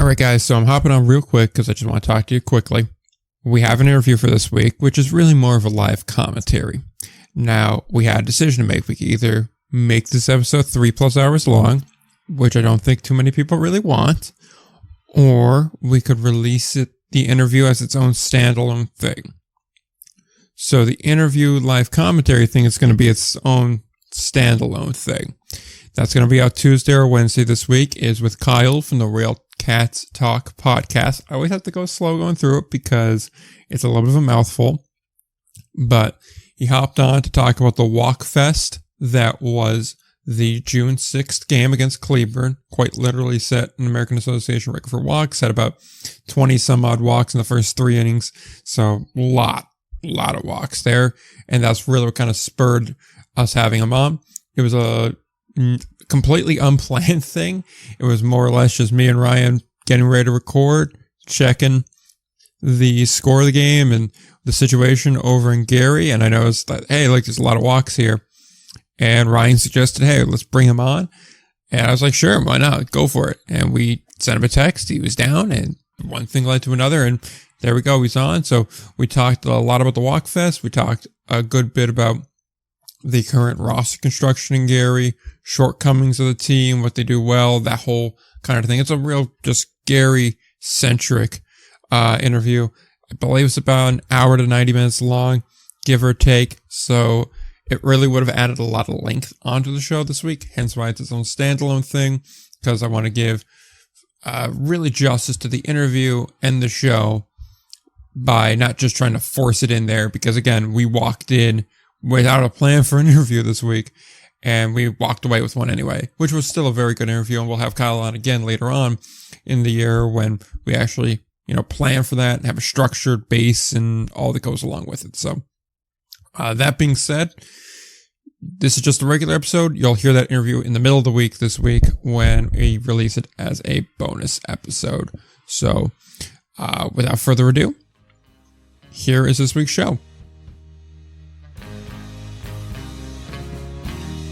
All right, guys, so I'm hopping on real quick because I just want to talk to you quickly. We have an interview for this week, which is really more of a live commentary. Now, we had a decision to make. We could either make this episode 3+ hours long, which I don't think too many people really want, or we could release the interview as its own standalone thing. So the interview live commentary thing is going to be its own standalone thing. That's going to be out Tuesday or Wednesday this week, is with Kyle from the Real Cats Talk podcast. I always have to go slow going through it because it's a little bit of a mouthful. But he hopped on to talk about the Walk Fest that was the June 6th game against Cleburne. Quite literally set an American Association record for walks. Had about 20 some odd walks in the first 3 innings. So a lot of walks there. And that's really what kind of spurred us having him on. It was a completely unplanned thing. It was more or less just me and Ryan getting ready to record, checking the score of the game and the situation over in Gary. And I noticed that, hey, look, there's a lot of walks here. And Ryan suggested, hey, let's bring him on. And I was like, sure, why not? Go for it. And we sent him a text. He was down, and one thing led to another. And there we go. He's on. So we talked a lot about the Walk Fest. We talked a good bit about the current roster construction in Gary, shortcomings of the team, what they do well, that whole kind of thing. It's a real just Gary-centric interview. I believe it's about an hour to 90 minutes long, give or take. So it really would have added a lot of length onto the show this week, hence why it's its own standalone thing, because I want to give really justice to the interview and the show by not just trying to force it in there, because again, we walked in without a plan for an interview this week, and we walked away with one anyway, which was still a very good interview, and we'll have Kyle on again later on in the year when we actually, plan for that and have a structured base and all that goes along with it. So, that being said, this is just a regular episode. You'll hear that interview in the middle of the week this week when we release it as a bonus episode. So, without further ado, here is this week's show.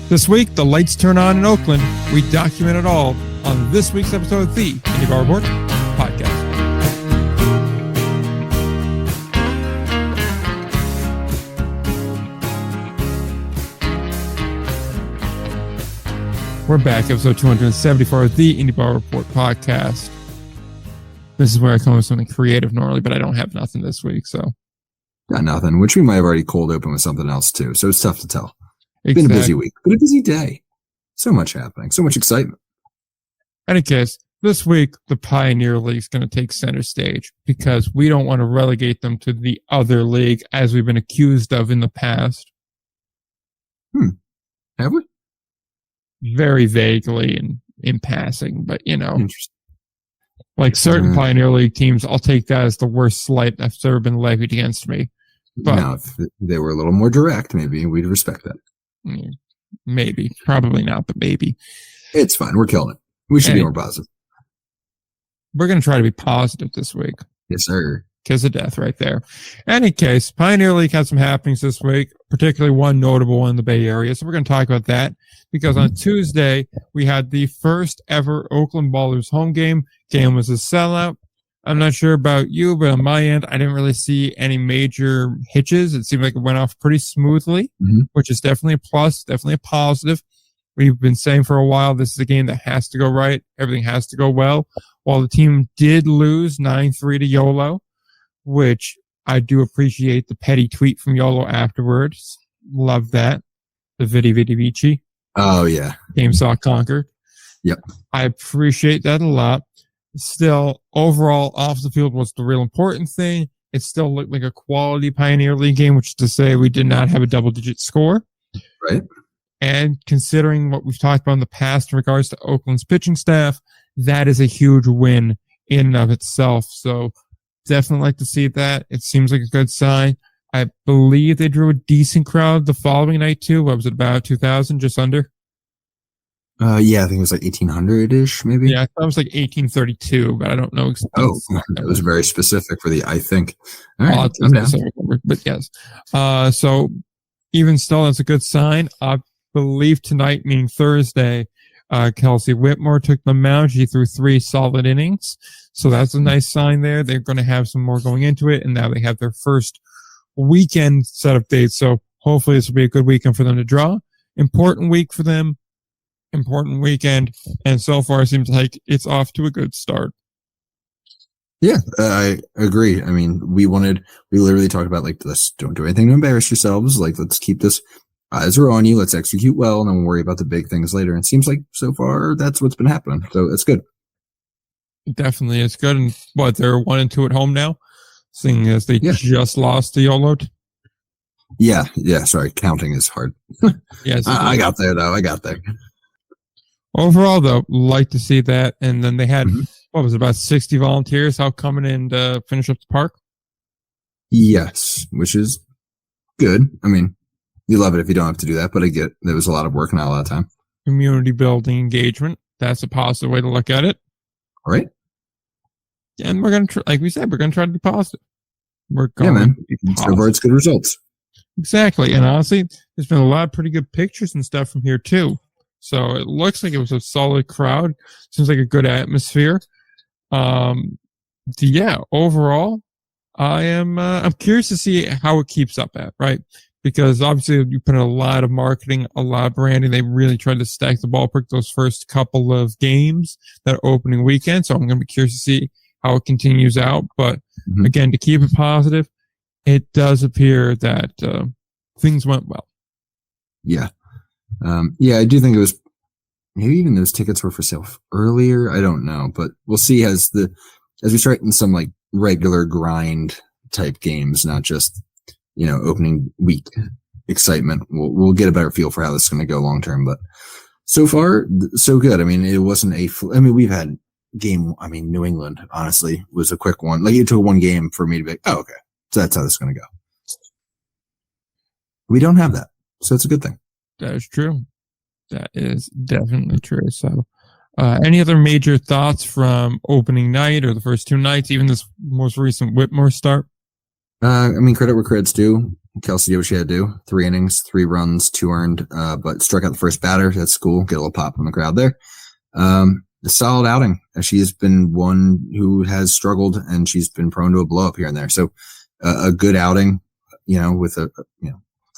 This week, the lights turn on in Oakland. We document it all on this week's episode of the Indy Bar Report podcast. We're back, episode 274 of the Indy Bar Report podcast. This is where I come up with something creative normally, but I don't have nothing this week, so. Got nothing, which we might have already cold open with something else too, so it's tough to tell. Exactly. Been a busy week, but a busy day. So much happening, so much excitement. In any case, this week, the Pioneer League is going to take center stage because we don't want to relegate them to the other league as we've been accused of in the past. Have we? Very vaguely and in passing, but Interesting. Like certain Pioneer League teams, I'll take that as the worst slight that's ever been levied against me. But now, if they were a little more direct, maybe we'd respect that. Maybe. Probably not, but maybe. It's fine. We're killing it. We should be more positive. We're going to try to be positive this week. Yes, sir. Kiss of death right there. Any case, Pioneer League had some happenings this week, particularly one notable one in the Bay Area. So we're going to talk about that because on Tuesday, we had the first ever Oakland Ballers home game. Game was a sellout. I'm not sure about you, but on my end, I didn't really see any major hitches. It seemed like it went off pretty smoothly, which is definitely a plus, definitely a positive. We've been saying for a while, this is a game that has to go right. Everything has to go well. While the team did lose 9-3 to YOLO, which I do appreciate the petty tweet from YOLO afterwards. Love that. The Vidi Vici. Oh, yeah. Game saw conquered. Yep. I appreciate that a lot. Still, overall, off the field was the real important thing. It still looked like a quality Pioneer League game, which is to say we did not have a double-digit score. Right. And considering what we've talked about in the past in regards to Oakland's pitching staff, that is a huge win in and of itself. So definitely like to see that. It seems like a good sign. I believe they drew a decent crowd the following night too. What was it, about 2,000, just under? Yeah, I think it was like 1,800-ish, maybe. Yeah, I thought it was like 1832, but I don't know. It was very specific for the I think. All right, but yes. So even still, that's a good sign. I believe tonight, meaning Thursday, Kelsey Whitmore took the mound. She threw 3 solid innings. So that's a nice sign there. They're going to have some more going into it. And now they have their first weekend set of dates. So hopefully this will be a good weekend for them to draw. Important week for them. Important weekend. And so far it seems like it's off to a good start. Yeah, I agree. I mean, we literally talked about like, let's don't do anything to embarrass yourselves. Like, let's keep this eyes are on you. Let's execute well, and then we'll worry about the big things later. And it seems like so far that's what's been happening. So it's good. Definitely, it's good. And what, they're 1-2 at home now, seeing as they just lost to YOLO. Yeah. Sorry, counting is hard. Yes, I got there though. I got there. Overall, though, like to see that. And then they had what was it, about 60 volunteers out coming in to finish up the park. Yes, which is good. I mean, you love it if you don't have to do that, but I get there was a lot of work, not a lot of time. Community building engagement. That's a positive way to look at it. All right. And we're going to, like we said, we're going to try to be positive. We're going to be positive. So far, it's good results. Exactly. And honestly, there's been a lot of pretty good pictures and stuff from here, too. So it looks like it was a solid crowd. Seems like a good atmosphere. Yeah, overall, I'm curious to see how it keeps up at, right? Because obviously you put in a lot of marketing, a lot of branding. They really tried to stack the ballpark those first couple of games, that opening weekend. So I'm going to be curious to see how it continues out. But again, to keep it positive, it does appear that things went well. Yeah. I do think it was, maybe even those tickets were for sale earlier. I don't know, but we'll see as we start in some like regular grind type games, not just, opening week excitement. We'll get a better feel for how this is going to go long term, but so far so good. I mean, it wasn't we've had New England honestly was a quick one. Like it took one game for me to be like, oh, okay. So that's how this is going to go. We don't have that. So it's a good thing. That is true. That is definitely true. So, any other major thoughts from opening night or the first 2 nights, even this most recent Whitmore start? Credit where credit's due. Kelsey did what she had to do. 3 innings, 3 runs, 2 earned, but struck out the first batter. That's cool. Get a little pop from the crowd there. A solid outing. She's been one who has struggled, and she's been prone to a blow up here and there. So, a good outing, with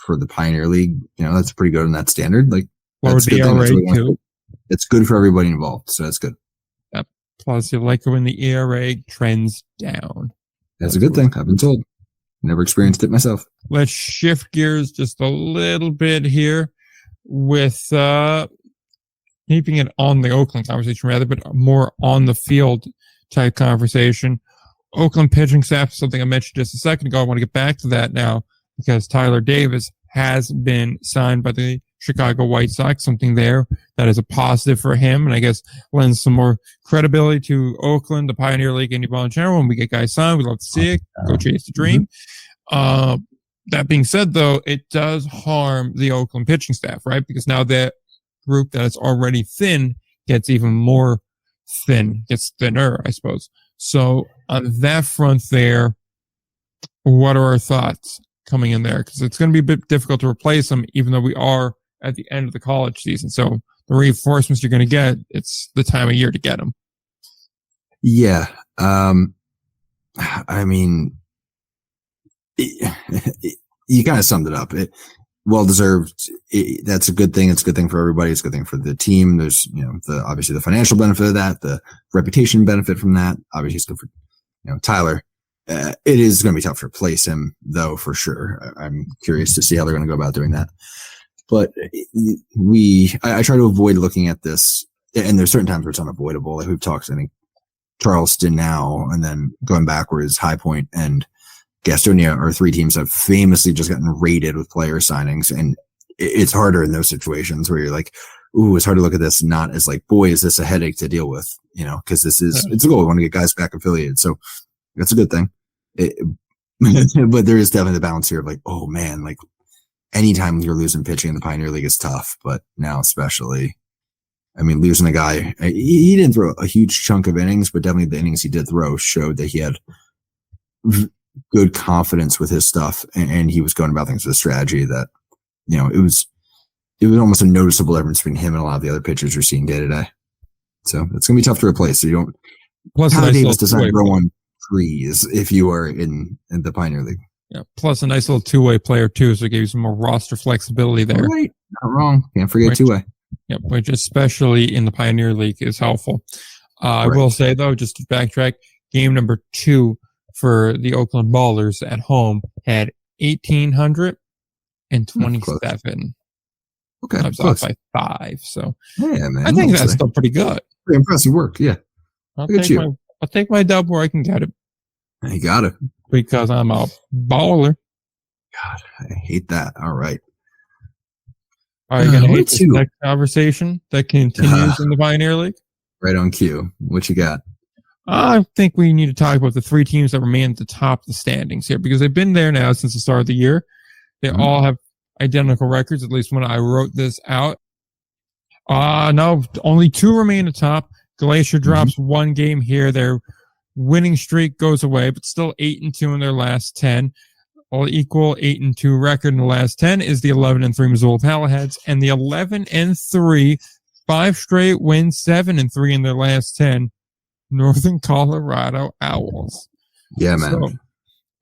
for the Pioneer League, that's pretty good in that standard. Like, that's a good thing. Too. It's good for everybody involved, so that's good. Yep. Plus, you like it when the ERA trends down. That's a good thing. I've been told. Never experienced it myself. Let's shift gears just a little bit here with keeping it on the Oakland conversation rather, but more on the field type conversation. Oakland pitching staff, something I mentioned just a second ago. I want to get back to that now because Tyler Davis has been signed by the Chicago White Sox, something there that is a positive for him, and I guess lends some more credibility to Oakland, the Pioneer League, indie ball in general. When we get guys signed, we love to see it. Go chase the dream. That being said, though, it does harm the Oakland pitching staff, right? Because now that group that is already thin gets even more thin, gets thinner, I suppose. So on that front there, what are our thoughts coming in there? Because it's going to be a bit difficult to replace them, even though we are at the end of the college season. So the reinforcements you're going to get, it's the time of year to get them. Yeah. You kind of summed it up. Well deserved. That's a good thing. It's a good thing for everybody. It's a good thing for the team. There's, obviously the financial benefit of that, the reputation benefit from that. Obviously it's good for, Tyler. It is going to be tough to replace him though, for sure. I'm curious to see how they're going to go about doing that. But I try to avoid looking at this, and there's certain times where it's unavoidable. Like we've talked, I think, Charleston now, and then going backwards, High Point and Gastonia are 3 teams that have famously just gotten raided with player signings. And it's harder in those situations where you're like, ooh, it's hard to look at this not as like, boy, is this a headache to deal with, because it's a goal. We want to get guys back affiliated. So that's a good thing. But there is definitely the balance here of like, oh man, like anytime you're losing pitching in the Pioneer League is tough, but now especially, losing a guy, he didn't throw a huge chunk of innings, but definitely the innings he did throw showed that he had good confidence with his stuff, and he was going about things with a strategy that, it was it was almost a noticeable difference between him and a lot of the other pitchers you're seeing day to day. So it's going to be tough to replace. So you don't. Plus, Tyler Davis does not grow on trees if you are in the Pioneer League. Yeah. Plus, a nice little two-way player too, so it gives you some more roster flexibility there. Right, not wrong. Can't forget two-way. Yep, which especially in the Pioneer League is helpful. I will say though, just to backtrack, game number 2 for the Oakland Ballers at home had 1,827. Okay, I was off by 5, so yeah, man. I think that's still pretty good. Pretty impressive work, yeah. I'll take my dub where I can get it. You got it. Because I'm a baller. God, I hate that. All right. Are you going to hate this next conversation that continues in the Pioneer League? Right on cue. What you got? I think we need to talk about the 3 teams that remain at the top of the standings here because they've been there now since the start of the year. They all have identical records, at least when I wrote this out. No, only 2 remain atop. Glacier drops 1 game here. Their winning streak goes away, but still 8-2 in their last 10. All equal 8-2 record in the last 10 is the 11-3 Missoula Palaheads, and the 11-3, 5 straight wins, 7-3 in their last 10, Northern Colorado Owls. Yeah, man. So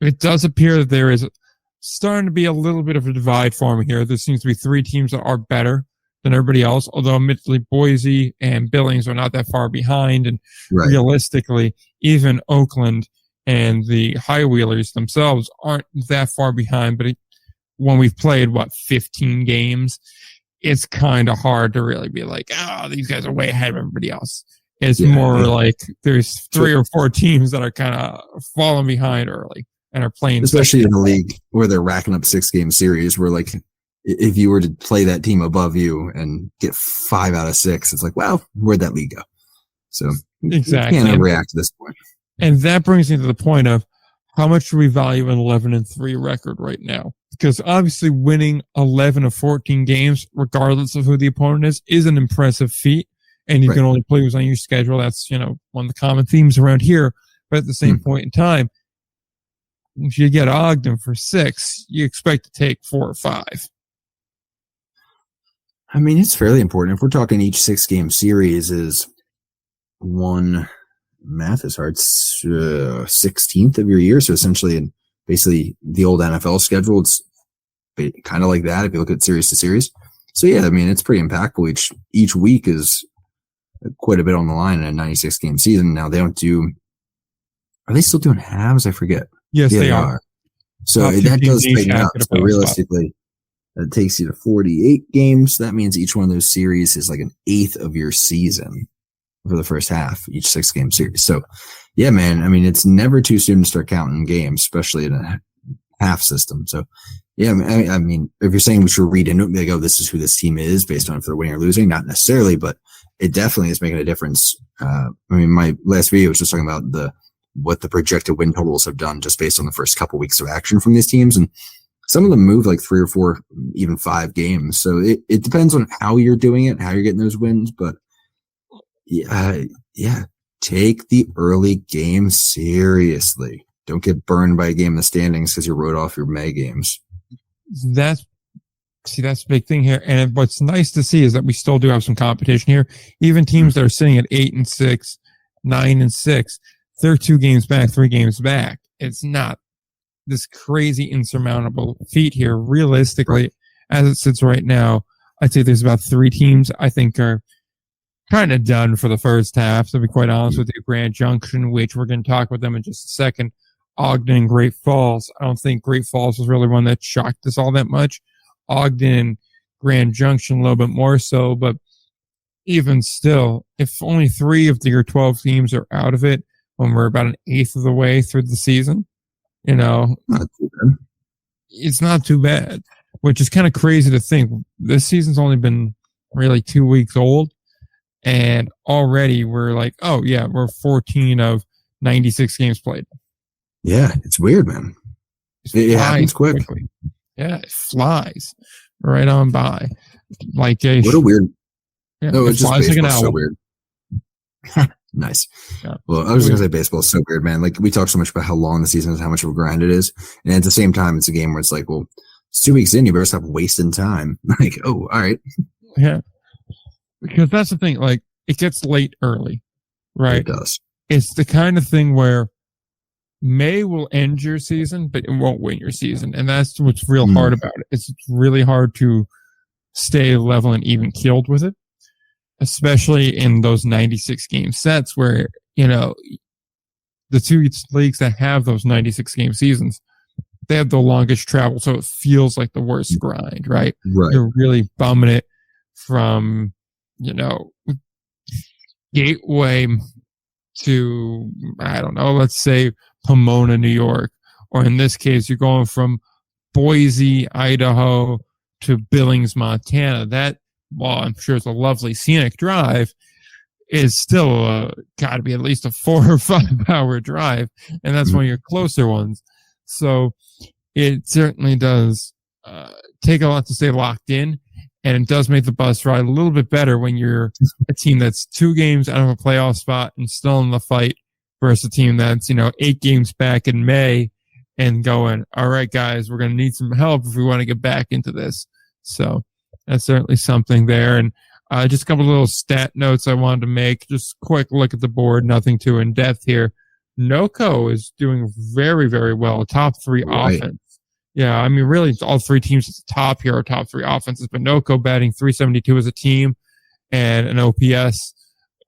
it does appear that there is starting to be a little bit of a divide forming here. There seems to be 3 teams that are better than everybody else, although admittedly Boise and Billings are not that far behind, and realistically, even Oakland and the High Wheelers themselves aren't that far behind. But when we've played 15 games, it's kind of hard to really be like, these guys are way ahead of everybody else. It's more like there's 3 or 4 teams that are kind of falling behind early and are playing, especially in the league where they're racking up 6-game series. Where like, if you were to play that team above you and get 5 out of 6, it's like, well, where'd that league go? So exactly, you can't overreact to this point. And that brings me to the point of how much do we value an 11-3 record right now? Because obviously winning 11 of 14 games, regardless of who the opponent is an impressive feat. And you can only play who's on your schedule. That's, one of the common themes around here. But at the same point in time, if you get Ogden for 6, you expect to take 4 or 5. I mean, it's fairly important. If we're talking each 6-game series is one, math is hard, 16th of your year. So essentially, basically the old NFL schedule, it's kind of like that if you look at series to series. So yeah, I mean, it's pretty impactful. Each week is quite a bit on the line in a 96-game season. Now are they still doing halves? I forget. Yes, they are. So that does tighten up. So realistically, that takes you to 48 games. That means each one of those series is like an 1/8 of your season for the first half, each 6-game series. So yeah, man, I mean, it's never too soon to start counting games, especially in a half system. So yeah, I mean, if you're saying we should read into it, they go, this is who this team is based on if they're winning or losing, not necessarily, but it definitely is making a difference. I mean, my last video was just talking about what the projected win totals have done just based on the first couple weeks of action from these teams. And some of them move like 3 or 4, even 5 games. So it depends on how you're doing it, how you're getting those wins. But yeah, take the early game seriously. Don't get burned by a game in the standings because you wrote off your May games. That's the big thing here. And what's nice to see is that we still do have some competition here. Even teams that are sitting at 8-6, 9-6, they're 2 games back, 3 games back. It's not this crazy insurmountable feat here. Realistically, as it sits right now, I'd say there's about 3 teams I think are kind of done for the first half. To be quite honest with you, Grand Junction, which we're going to talk about them in just a second, Ogden and Great Falls. I don't think Great Falls was really one that shocked us all that much. Ogden and Grand Junction a little bit more so, but even still, if only 3 of your 12 teams are out of it when we're about an 1/8 of the way through the season, not too bad. It's not too bad, which is kind of crazy to think. This season's only been really 2 weeks old, and already we're like, oh yeah, we're 14 of 96 games played. Yeah, it's weird, man. It happens quickly. Yeah, it flies right on by. Like what a weird. Yeah, no, it's just like an owl. So weird. Nice. Yeah. Well, I was going to say baseball is so weird, man. Like we talk so much about how long the season is, how much of a grind it is. And at the same time, it's a game where it's like, well, It's 2 weeks in, you better stop wasting time. Like, oh, all right. Yeah. Because that's the thing, like, it gets late early, right? It does. It's the kind of thing where May will end your season, but it won't win your season. And that's what's real hard about it. It's really hard to stay level and even keeled with it, especially in those 96 game sets where, you know, the two leagues that have those 96 game seasons, they have the longest travel. So it feels like the worst grind, right? Right. You're really bumming it from, you know, Gateway to, I don't know, let's say Pomona, New York, or in this case, you're going from Boise, Idaho to Billings, Montana. That, while I'm sure it's a lovely scenic drive, is still got to be at least a 4 or 5 hour drive, and that's one of your closer ones. So it certainly does take a lot to stay locked in, and it does make the bus ride a little bit better when you're a team that's 2 games out of a playoff spot and still in the fight versus a team that's, you know, 8 games back in May and going, all right, guys, we're going to need some help if we want to get back into this. So that's certainly something there. And just a couple of little stat notes I wanted to make. Just quick look at the board, nothing too in depth here. NoCo is doing very, very well. Top 3 offense. Yeah, I mean, really, all 3 teams at the top here are top 3 offenses, but NoCo batting 372 as a team and an OPS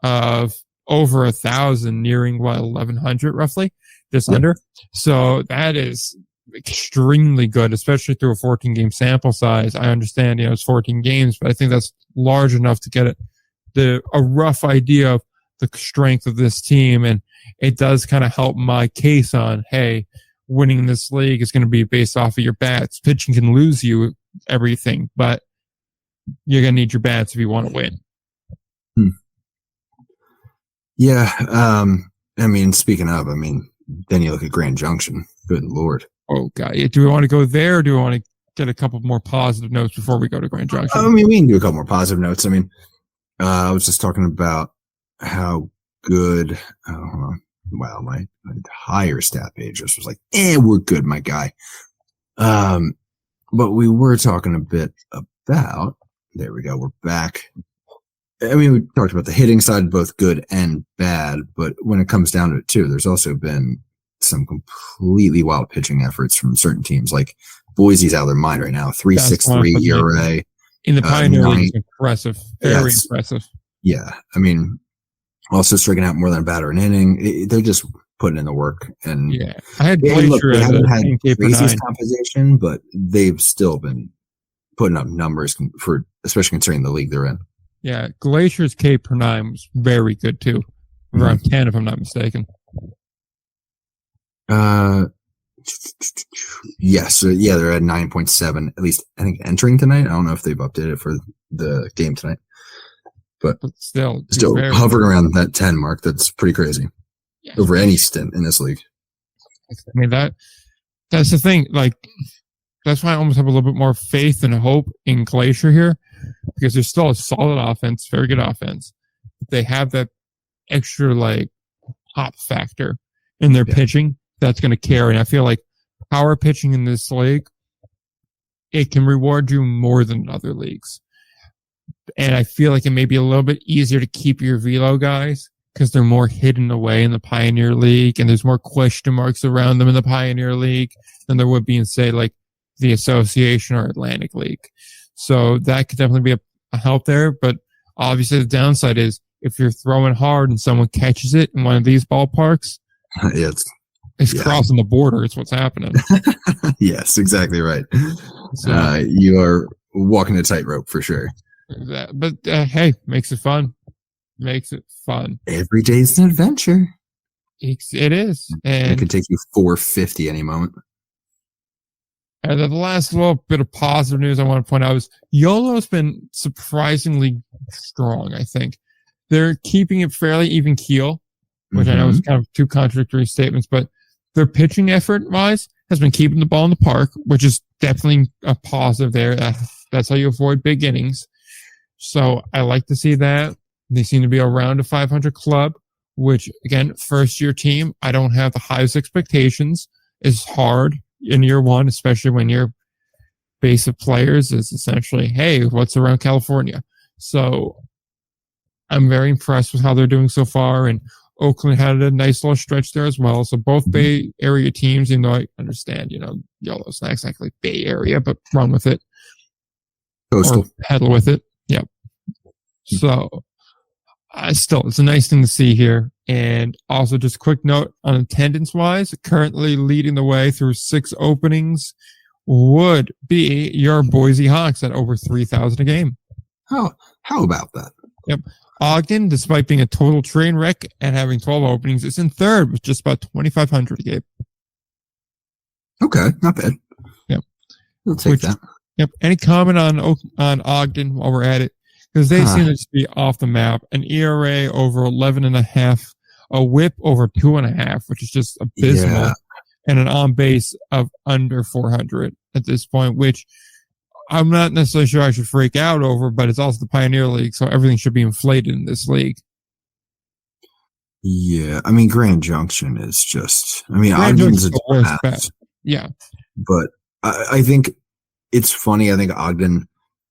of over 1,000, nearing 1,100 roughly, just under. So that is extremely good, especially through a 14 game sample size. I understand, you know, it's 14 games, but I think that's large enough to get a rough idea of the strength of this team. And it does kind of help my case on, hey, winning this league is going to be based off of your bats. Pitching can lose you everything, but you're going to need your bats if you want to win. Yeah. I mean, speaking of, then you look at Grand Junction. Good Lord. Oh, God. Do we want to go there, or do we want to get a couple more positive notes before we go to Grand Junction? I mean, we can do a couple more positive notes. I mean, I was just talking about how good, wow, my entire stat page just was like, we're good, my guy. But we were talking a bit about, there we go, we're back. I mean, we talked about the hitting side, both good and bad, but when it comes down to it too, there's also been some completely wild pitching efforts from certain teams. Like Boise's out of their mind right now, 3.63 ERA. In the Pioneer League, impressive. Very impressive. Yeah. I mean, also striking out more than a batter an inning. They're just putting in the work. And yeah, I had Glacier they haven't had craziest composition, but they've still been putting up numbers for, especially considering the league they're in. Yeah, Glacier's K per 9 was very good too. Around 10, if I'm not mistaken. Yes. Yeah, they're at 9.7, at least, I think, entering tonight. I don't know if they've updated it for the game tonight. But still hovering around that 10 mark. That's pretty crazy. Yeah, over any stint in this league. I mean, that's the thing. Like, that's why I almost have a little bit more faith and hope in Glacier here, because they're still a solid offense, very good offense. But they have that extra, like, pop factor in their pitching that's going to carry. And I feel like power pitching in this league, it can reward you more than other leagues. And I feel like it may be a little bit easier to keep your velo guys because they're more hidden away in the Pioneer League, and there's more question marks around them in the Pioneer League than there would be in, say, like the Association or Atlantic League. So that could definitely be a help there. But obviously the downside is if you're throwing hard and someone catches it in one of these ballparks, it's crossing the border. It's what's happening. Yes, exactly right. So, you are walking a tightrope for sure. But hey, makes it fun. Makes it fun. Every day's an adventure. It is. And it could take you 450 any moment. And the last little bit of positive news I want to point out is YOLO's been surprisingly strong, I think. They're keeping it fairly even keel, which I know is kind of 2 contradictory statements, but their pitching effort-wise has been keeping the ball in the park, which is definitely a positive there. That's how you avoid big innings. So I like to see that. They seem to be around a 500 club, which, again, first-year team, I don't have the highest expectations. It's hard in year one, especially when you're base of players is essentially, hey, what's around California? So I'm very impressed with how they're doing so far. And Oakland had a nice little stretch there as well. So both Bay Area teams, even though I understand, Yellow's not exactly Bay Area, but run with it. Coastal. Or pedal with it. Yep. So still, it's a nice thing to see here. And also just a quick note on attendance wise, currently leading the way through 6 openings would be your Boise Hawks at over 3,000 a game. How about that? Yep. Ogden, despite being a total train wreck and having 12 openings, is in third with just about 2,500 a game. Okay, not bad. Yep. We'll take that. Yep. Any comment on Ogden while we're at it? Because they seem to just be off the map. An ERA over 11.5, a WHIP over 2.5, which is just abysmal, and an on base of under 400 at this point, which I'm not necessarily sure I should freak out over, but it's also the Pioneer League, so everything should be inflated in this league. Yeah, I mean, Grand Junction is just, Ogden's the worst bet. Yeah. But I think it's funny. I think Ogden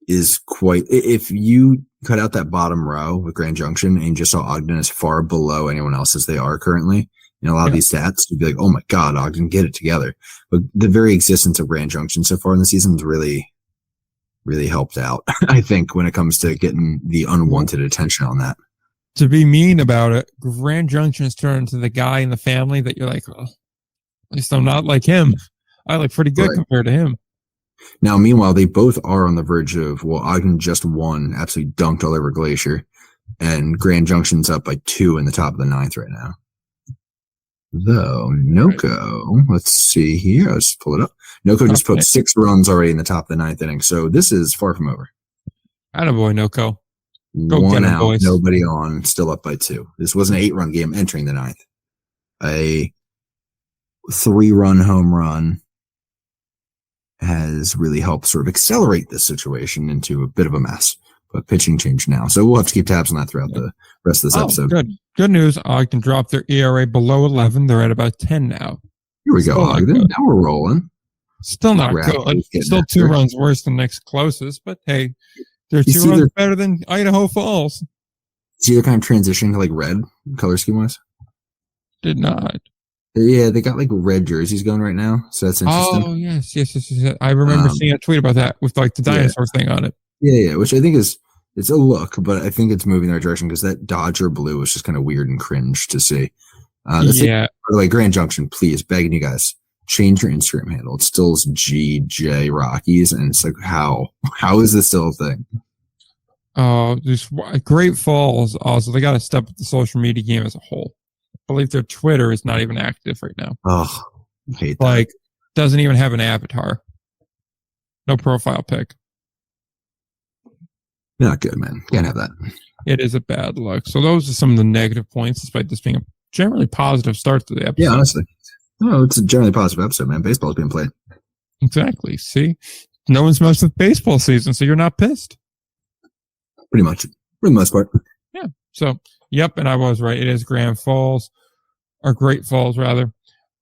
is quite, if you cut out that bottom row with Grand Junction and you just saw Ogden as far below anyone else as they are currently in a lot of these stats, you'd be like, oh my God, Ogden, get it together. But the very existence of Grand Junction so far in the season has really helped out, I think, when it comes to getting the unwanted attention on that. To be mean about it, Grand Junction has turned into the guy in the family that you're like, oh, at least I'm not like him. I look pretty good compared to him. Now, meanwhile, they both are on the verge of, Ogden just won, absolutely dunked all over Glacier, and Grand Junction's up by 2 in the top of the 9th right now. Though, Noco, let's see here. Let's pull it up. Noco just put 6 runs already in the top of the 9th inning, so this is far from over. Attaboy, Noco. Go 1 out, boys. Nobody on, still up by 2. This was an 8-run game entering the 9th. A 3-run home run has really helped sort of accelerate this situation into a bit of a mess. But pitching changed now. So we'll have to keep tabs on that throughout the rest of this episode. Good news. Ogden dropped their ERA below 11. They're at about 10 now. Here we go, Ogden. Now we're rolling. Still not good. Still 2 runs worse than next closest, but hey, they're 2 runs better than Idaho Falls. See, they're kind of transitioning to like red color scheme wise. Did not. Yeah, they got like red jerseys going right now, so that's interesting. Oh yes. I remember seeing a tweet about that with like the dinosaur thing on it. Yeah, which I think it's a look, but I think it's moving in the right direction because that Dodger blue was just kind of weird and cringe to see. By the way, Grand Junction, please, begging you guys, change your Instagram handle. It still is GJ Rockies, and it's like, how is this still a thing? This Great Falls also, they got to step up the social media game as a whole. I believe their Twitter is not even active right now. Oh, I hate that. Like, doesn't even have an avatar. No profile pic. Not good, man. Can't have that. It is a bad look. So those are some of the negative points, despite this being a generally positive start to the episode. Yeah, honestly. No, it's a generally positive episode, man. Baseball's being played. Exactly. See? No one's messed with baseball season, so you're not pissed. Pretty much. For the most part. Yeah. So, yep, and I was right. It is Great Falls, rather.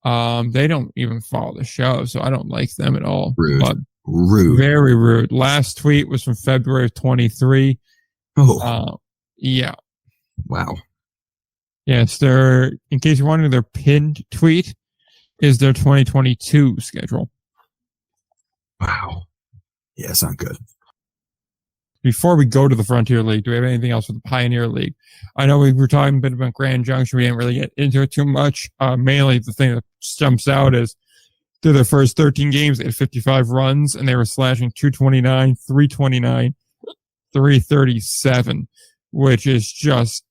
They don't even follow the show, so I don't like them at all. Rude. But rude. Very rude. Last tweet was from February of 23. Oh. Yeah. Wow. Yes, in case you're wondering, their pinned tweet is their 2022 schedule. Wow. Yeah, it's not good. Before we go to the Frontier League, do we have anything else with the Pioneer League? I know we were talking a bit about Grand Junction. We didn't really get into it too much. Mainly the thing that jumps out is through their first 13 games, they had 55 runs, and they were slashing 229, 329, 337, which is just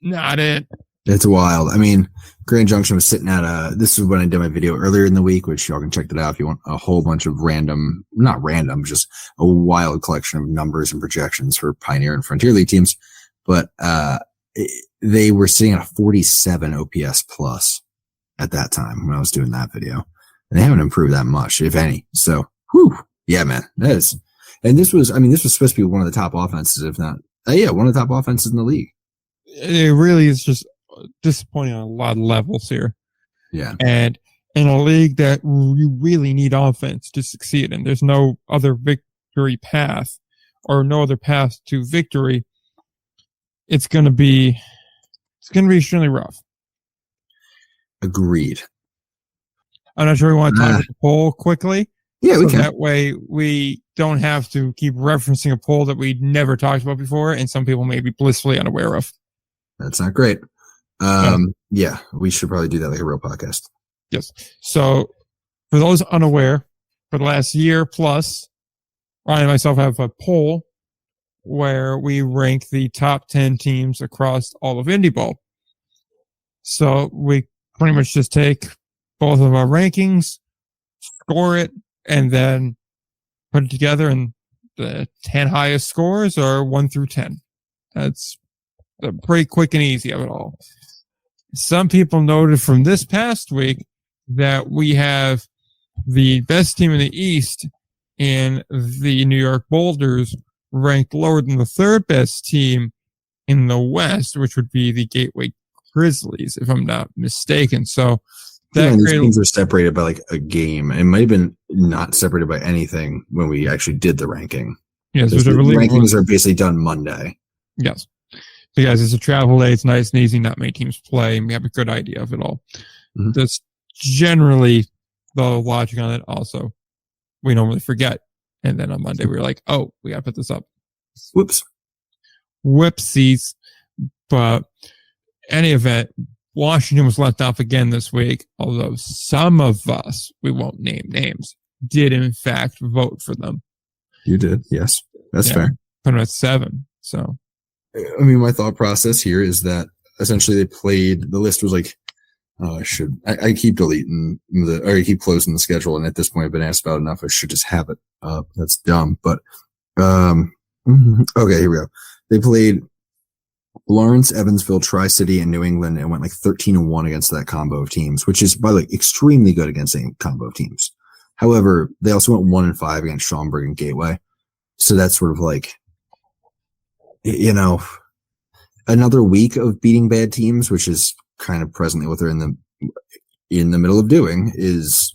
not it. It's wild. I mean, Grand Junction was sitting at this is when I did my video earlier in the week, which y'all can check that out if you want a whole bunch of not random, just a wild collection of numbers and projections for Pioneer and Frontier League teams. But they were sitting at a 47 OPS plus at that time when I was doing that video. And they haven't improved that much, if any. So, yeah, man. This was supposed to be one of the top offenses, if not, one of the top offenses in the league. It really is just disappointing on a lot of levels here. Yeah. And in a league that you really need offense to succeed in. There's no other victory path or no other path to victory. It's going to be extremely rough. Agreed. I'm not sure we want to talk about the poll quickly. Yeah, we can. That way we don't have to keep referencing a poll that we never talked about before and some people may be blissfully unaware of. That's not great. Yeah, we should probably do that like a real podcast. Yes. So for those unaware, for the last year plus, Ryan and myself have a poll where we rank the top 10 teams across all of Indie Ball. So we pretty much just take both of our rankings, score it, and then put it together, and the 10 highest scores are 1 through 10. That's pretty quick and easy of it all. Some people noted from this past week that we have the best team in the East in the New York Boulders ranked lower than the third best team in the West, which would be the Gateway Grizzlies, if I'm not mistaken. So that these teams are separated by like a game. It might have been not separated by anything when we actually did the ranking. Yes, the rankings are basically done Monday. Yes. Because it's a travel day, it's nice and easy, not many teams play, and we have a good idea of it all. Mm-hmm. That's generally the logic on it. Also, we normally forget. And then on Monday, we're like, oh, we got to put this up. Whoops. Whoopsies. But any event, Washington was left off again this week, although some of us, we won't name names, did in fact vote for them. You did, yes. That's fair. Put them at 7, so. I mean, my thought process here is that essentially they played, the list was like, I keep deleting I keep closing the schedule, and at this point I've been asked about enough. I should just have it up. That's dumb. But, okay, here we go. They played Lawrence, Evansville, Tri-City, and New England, and went like 13-1 against that combo of teams, which is, by the way, extremely good against a combo of teams. However, they also went 1-5 against Schaumburg and Gateway. So that's sort of like, another week of beating bad teams, which is kind of presently what they're in the middle of doing, is,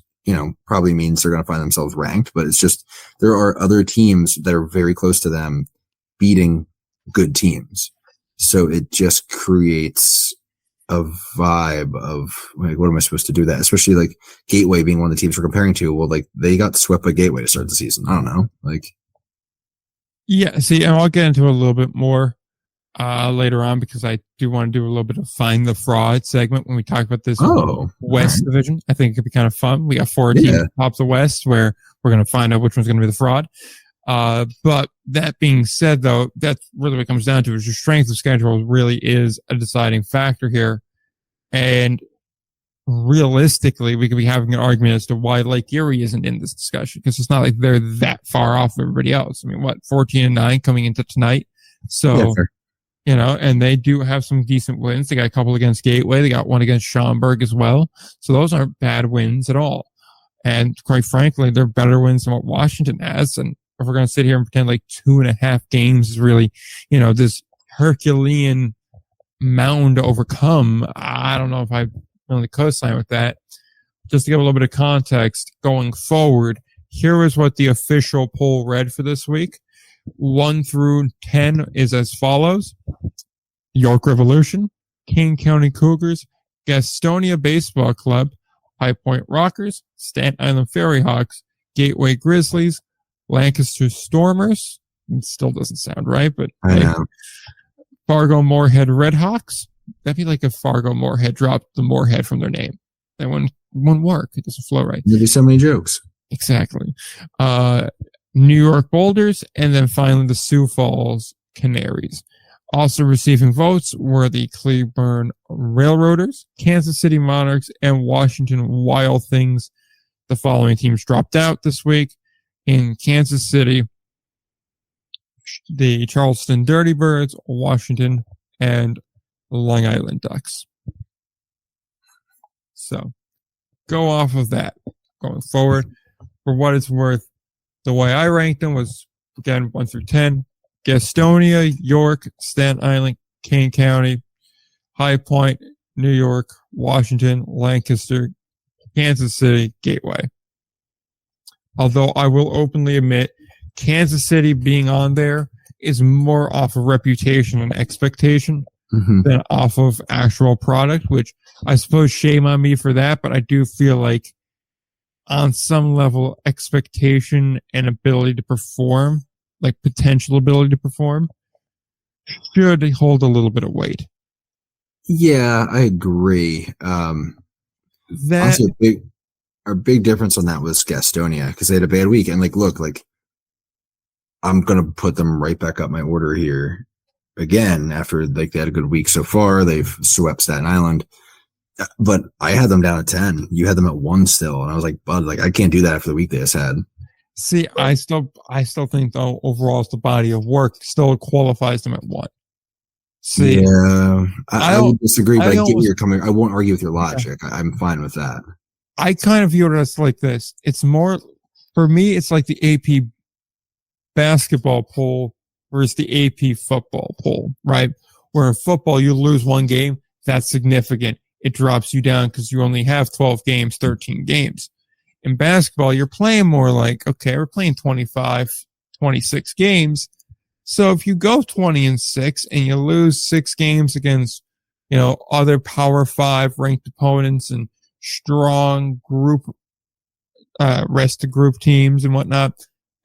probably means they're going to find themselves ranked, but it's just, there are other teams that are very close to them beating good teams. So it just creates a vibe of, like, what am I supposed to do that? Especially like Gateway being one of the teams we're comparing to. Well, like, they got swept by Gateway to start the season. I don't know. Like, yeah, see, and I'll get into it a little bit more later on, because I do want to do a little bit of Find the Fraud segment when we talk about this West division. I think it could be kind of fun. We got 4 teams at the top of the West where we're going to find out which one's going to be the fraud. But that being said, though, that's really what it comes down to, is your strength of schedule really is a deciding factor here. And realistically, we could be having an argument as to why Lake Erie isn't in this discussion, because it's not like they're that far off everybody else. I mean, 14-9 coming into tonight. So, and they do have some decent wins. They got a couple against Gateway. They got one against Schaumburg as well. So those aren't bad wins at all. And quite frankly, they're better wins than what Washington has. And if we're going to sit here and pretend like 2.5 games is really, this Herculean mound to overcome, I don't know if I really co-sign with that. Just to give a little bit of context going forward, here is what the official poll read for this week. 1 through 10 is as follows: York Revolution, King County Cougars, Gastonia Baseball Club, High Point Rockers, Staten Island Ferry Hawks, Gateway Grizzlies, Lancaster Stormers. It still doesn't sound right, but I know. Fargo Moorhead Redhawks. That'd be like if Fargo Moorhead dropped the Moorhead from their name. That wouldn't work. It doesn't flow right. There'd be so many jokes. Exactly. New York Boulders, and then finally the Sioux Falls Canaries. Also receiving votes were the Cleburne Railroaders, Kansas City Monarchs, and Washington Wild Things. The following teams dropped out this week. In Kansas City, the Charleston Dirty Birds, Washington, and Long Island Ducks. So, go off of that going forward. For what it's worth, the way I ranked them was, again, 1 through 10. Gastonia, York, Staten Island, Kane County, High Point, New York, Washington, Lancaster, Kansas City, Gateway. Although I will openly admit, Kansas City being on there is more off of reputation and expectation than off of actual product, which I suppose shame on me for that, but I do feel like on some level, expectation and ability to perform, like potential ability to perform, should hold a little bit of weight. Yeah, I agree. Honestly, our big difference on that was Gastonia, because they had a bad week. And look, I'm going to put them right back up my order here again after they had a good week so far. They've swept Staten Island, but I had them down at 10. You had them at 1 still. And I was like, Bud, I can't do that after the week they just had. See, I still think though, overall, it's the body of work still qualifies them at 1. See, yeah, I would disagree, but I get where you're coming. I won't argue with your logic. Yeah. I'm fine with that. I kind of view it as like this. It's more, for me, it's like the AP basketball poll versus the AP football poll, right? Where in football, you lose 1 game, that's significant. It drops you down because you only have 12 games, 13 games. In basketball, you're playing more like, okay, we're playing 25, 26 games. So if you go 20-6 and you lose 6 games against, other Power 5 ranked opponents and strong group, rest of group teams and whatnot,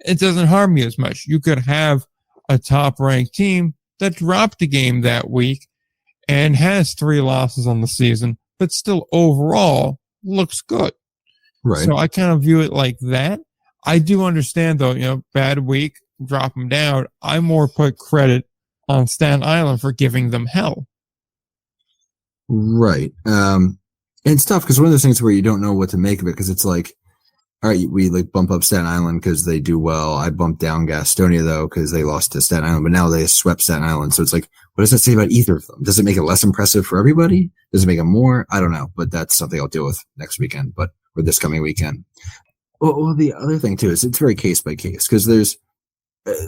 it doesn't harm you as much. You could have a top ranked team that dropped a game that week and has 3 losses on the season, but still overall looks good. Right. So I kind of view it like that. I do understand though, bad week, drop them down. I more put credit on Staten Island for giving them hell. Right. And it's tough because one of those things where you don't know what to make of it, because it's like, all right, we bump up Staten Island because they do well. I bumped down Gastonia though because they lost to Staten Island, but now they swept Staten Island. So it's like, what does that say about either of them? Does it make it less impressive for everybody? Does it make it more? I don't know, but that's something I'll deal with next weekend, or this coming weekend. Well, the other thing too is it's very case by case, because there's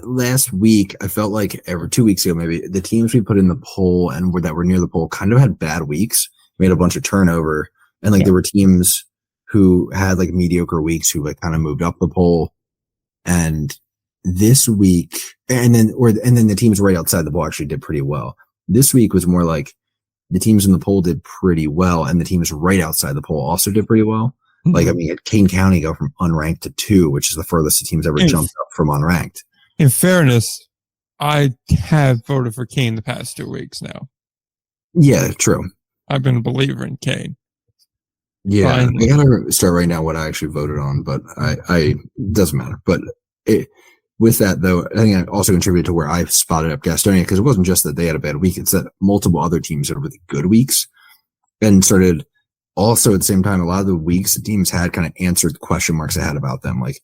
last week, I felt like 2 weeks ago, maybe the teams we put in the poll and that were near the poll kind of had bad weeks, made a bunch of turnover. And there were teams who had mediocre weeks who kind of moved up the poll. And this week, and then the teams right outside the poll actually did pretty well. This week was more like the teams in the poll did pretty well, and the teams right outside the poll also did pretty well. Mm-hmm. Kane County go from unranked to 2, which is the furthest the team's ever jumped up from unranked. In fairness, I have voted for Kane the past 2 weeks now. Yeah, true. I've been a believer in Kane. Yeah, finally. I gotta start right now what I actually voted on, but I doesn't matter. But with that though, I think I also contributed to where I spotted up Gastonia, because it wasn't just that they had a bad week; it's that multiple other teams had really good weeks, and started also at the same time. A lot of the weeks the teams had kind of answered the question marks I had about them, like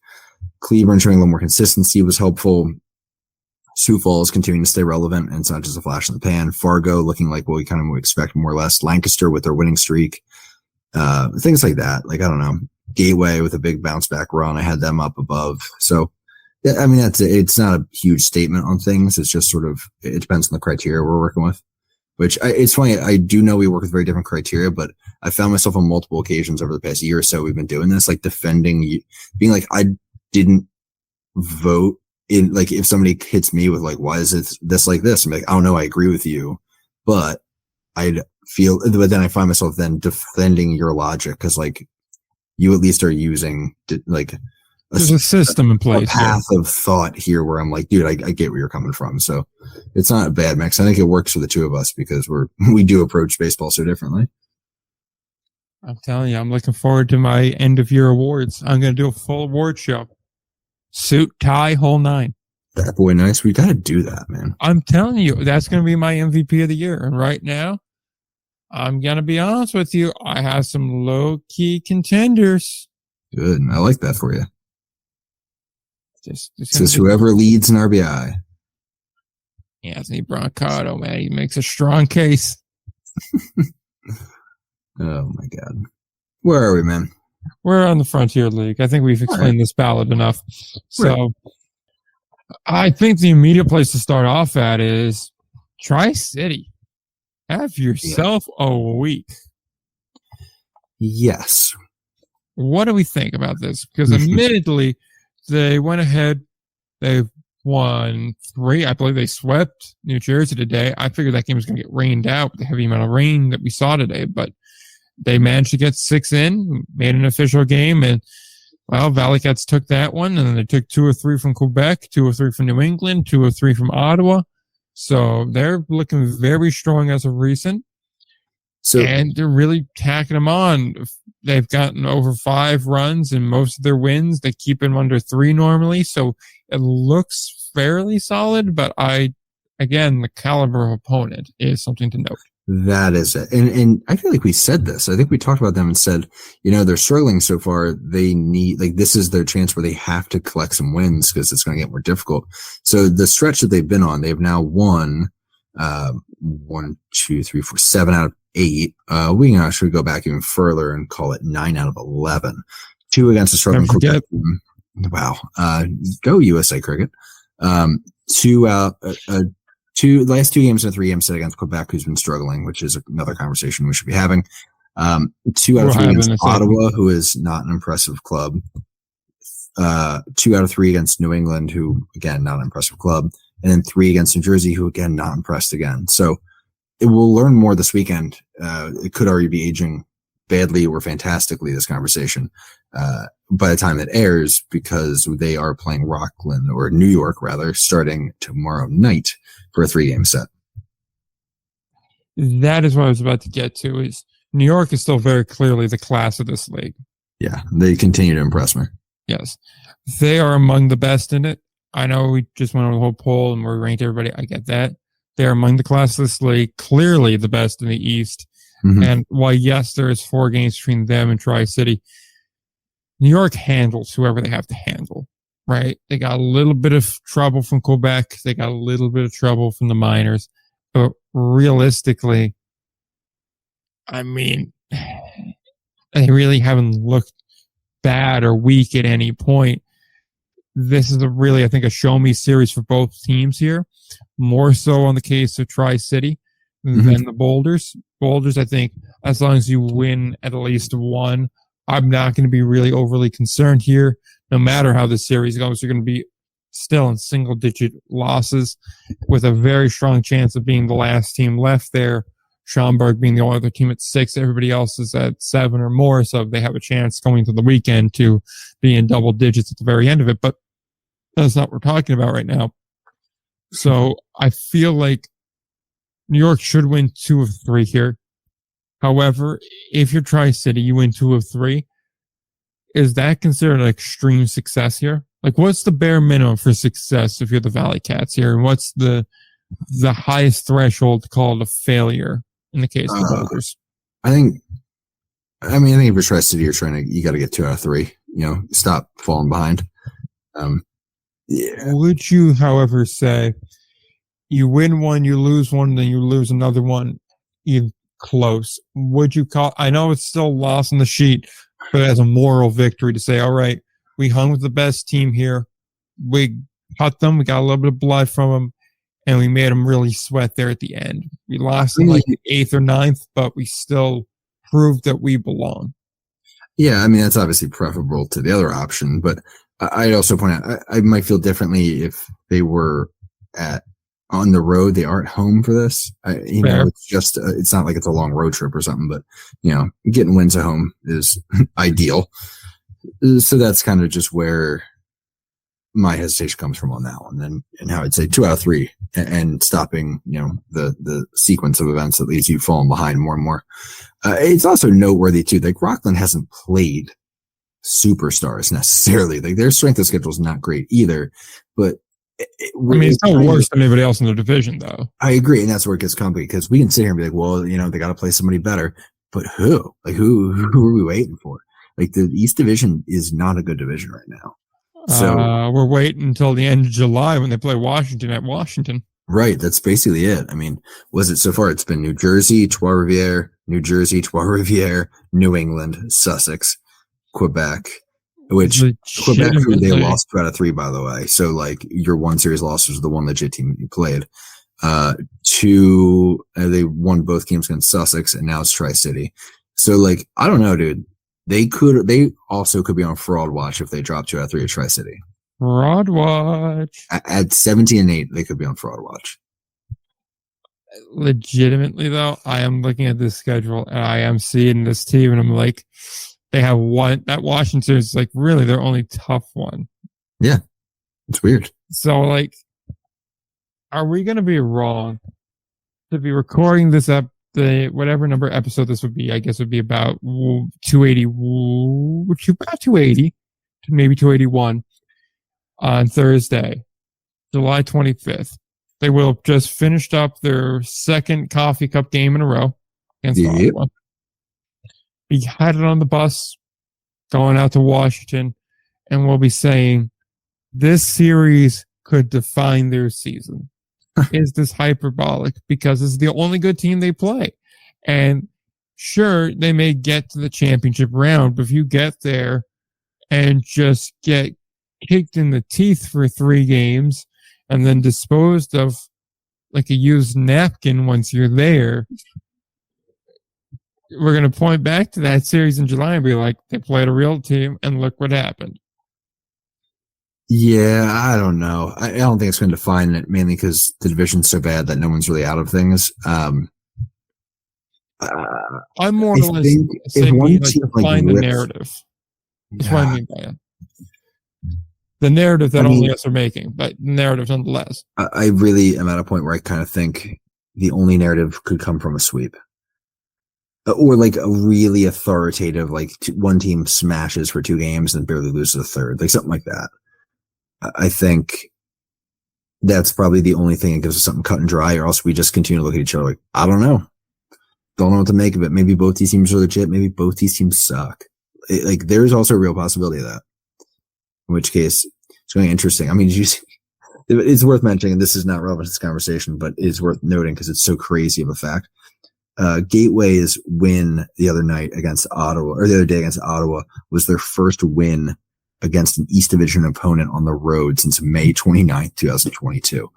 Cleburne showing a little more consistency was helpful. Sioux Falls continuing to stay relevant, and it's not just a flash in the pan. Fargo looking like what we kind of expect more or less. Lancaster with their winning streak. Things like that. I don't know. Gateway with a big bounce back run. I had them up above. So, I mean, it's not a huge statement on things. It's just sort of, it depends on the criteria we're working with, it's funny. I do know we work with very different criteria, but I found myself on multiple occasions over the past year or so, we've been doing this, defending, being I didn't vote in, if somebody hits me with why is it this like this? I'm like, I don't know. I agree with you, but but then I find myself then defending your logic, because you at least are using there's a system in place, a path of thought here where I'm like, dude, I get where you're coming from. So it's not a bad mix. I think it works for the two of us because we do approach baseball so differently. I'm telling you, I'm looking forward to my end of year awards. I'm going to do a full award show. Suit, tie, whole 9. That boy, nice. We got to do that, man. I'm telling you, that's going to be my MVP of the year. And right now, I'm going to be honest with you. I have some low-key contenders. Good. I like that for you. Just this is whoever leads in RBI. Anthony Brancato, man. He makes a strong case. Oh, my God. Where are we, man? We're on the Frontier League. I think we've explained this ballot enough. So I think the immediate place to start off at is Tri-City. Have yourself a week. Yes. what do we think about this? Because admittedly, they went ahead. They've won 3. I believe they swept New Jersey today. I figured that game was going to get rained out with the heavy amount of rain that we saw today, but they managed to get 6 in, made an official game, and well, Valley Cats took that one, and then they took 2 or 3 from Quebec, 2 or 3 from New England, 2 or 3 from Ottawa. So they're looking very strong as of recent. And they're really tacking them on. They've gotten over 5 runs in most of their wins. They keep them under 3 normally, so it looks fairly solid. But again, the caliber of opponent is something to note. That is it. And I feel like we said this. I think we talked about them and said, they're struggling so far. They need, this is their chance where they have to collect some wins because it's going to get more difficult. So the stretch that they've been on, they've now won, 1, 2, 3, 4, 7 out of 8. We can actually go back even further and call it 9 out of 11. 2 against the struggling Quebec team. Wow. Go USA Cricket. 2 out, last 2 games and 3 games set against Quebec, who's been struggling, which is another conversation we should be having. 2 out of 3 against Ottawa, who is not an impressive club. 2 out of 3 against New England, who again not an impressive club, and then 3 against New Jersey, who again not impressed again. So we'll learn more this weekend. It could already be aging badly or fantastically, this conversation, by the time it airs, because they are playing Rockland, or New York rather, starting tomorrow night for a 3-game set. That is what I was about to get to. Is New York is still very clearly the class of this league. Yeah, they continue to impress me. Yes, they are among the best in it. I know we just went over the whole poll and we ranked everybody. I get that. They're among the class of this league, clearly the best in the East. Mm-hmm. And while, yes, there is 4 games between them and Tri-City, New York handles whoever they have to handle, right? They got a little bit of trouble from Quebec. They got a little bit of trouble from the Miners. But realistically, I mean, they really haven't looked bad or weak at any point. This is really, I think, a show-me series for both teams here. More so on the case of Tri-City than the Boulders. Boulders, I think, as long as you win at least 1, I'm not going to be really overly concerned here. No matter how the series goes, you're going to be still in single-digit losses with a very strong chance of being the last team left there. Schaumburg being the only other team at 6. Everybody else is at 7 or more, so they have a chance going to the weekend to be in double digits at the very end of it. But that's not what we're talking about right now. So I feel like New York should win 2 of 3 here. However, if you're Tri-City, you win 2 of 3. Is that considered an extreme success here? Like, what's the bare minimum for success if you're the Valley Cats here? And what's the highest threshold to call it a failure in the case of the Boulders? I think if you're Tri-City, you got to get 2 out of 3. Stop falling behind. Yeah. Would you, however, say you win 1, you lose 1, then you lose another one, even close? Would you call? I know it's still a loss on the sheet, but as a moral victory to say, all right, we hung with the best team here, we cut them, we got a little bit of blood from them, and we made them really sweat there at the end. We lost in like the 8th or 9th, but we still proved that we belong. Yeah, that's obviously preferable to the other option, but I'd also point out I might feel differently if they were on the road. They aren't home for this. It's just it's not like it's a long road trip or something, but getting wins at home is ideal. So that's kind of just where my hesitation comes from on that one, and how I'd say 2 out of 3 and stopping the sequence of events that leads you falling behind more and more. It's also noteworthy too, like Rockland hasn't played superstars necessarily. Like their strength of schedule is not great either, but it's not worse than anybody else in the division, though. I agree, and that's where it gets complicated because we can sit here and be like, well, they got to play somebody better, but who? Like who are we waiting for? Like the East Division is not a good division right now. So we're waiting until the end of July when they play Washington at Washington. Right, that's basically it. Was it so far? It's been New Jersey, Trois-Rivières, New England, Sussex, Quebec, which Quebec, they lost 2 out of 3, by the way. So, like, your 1 series loss was the one legit team that you played. 2, they won both games against Sussex, and now it's Tri-City. So, like, I don't know, dude. They also could be on fraud watch if they drop 2 out of 3 at Tri-City. Fraud watch. At 17-8, they could be on fraud watch. Legitimately, though, I am looking at this schedule and I am seeing this team, and I'm like, they have one. That Washington is like really their only tough one. Yeah, it's weird. So, like, are we going to be wrong to be recording this up? The whatever number episode this would be, I guess would be about 280, about 280 to maybe 281 on Thursday, July 25th. They will have just finished up their second coffee cup game in a row against Ottawa. Be headed on the bus, going out to Washington, and we'll be saying this series could define their season. Is this hyperbolic? Because it's the only good team they play. And sure, they may get to the championship round, but if you get there and just get kicked in the teeth for 3 games and then disposed of like a used napkin once you're there, we're going to point back to that series in July and be like, they played a real team and look what happened. Yeah, I don't know. I don't think it's going to define it, mainly because the division's so bad that no one's really out of things. I'm more or less saying like define the narrative. That's what I mean by it. The narrative that only us are making, but narrative nonetheless. I really am at a point where I kind of think the only narrative could come from a sweep. Or like a really authoritative, like one team smashes for 2 games and barely loses a third, like something like that. I think that's probably the only thing that gives us something cut and dry, or else we just continue to look at each other like, I don't know. Don't know what to make of it. Maybe both these teams are legit. Maybe both these teams suck. Like, there's also a real possibility of that. In which case, it's going to be interesting. I mean, it's worth mentioning, and this is not relevant to this conversation, but it's worth noting because it's so crazy of a fact. Gateway's win the other day against Ottawa, was their first win against an East Division opponent on the road since May 29th, 2022.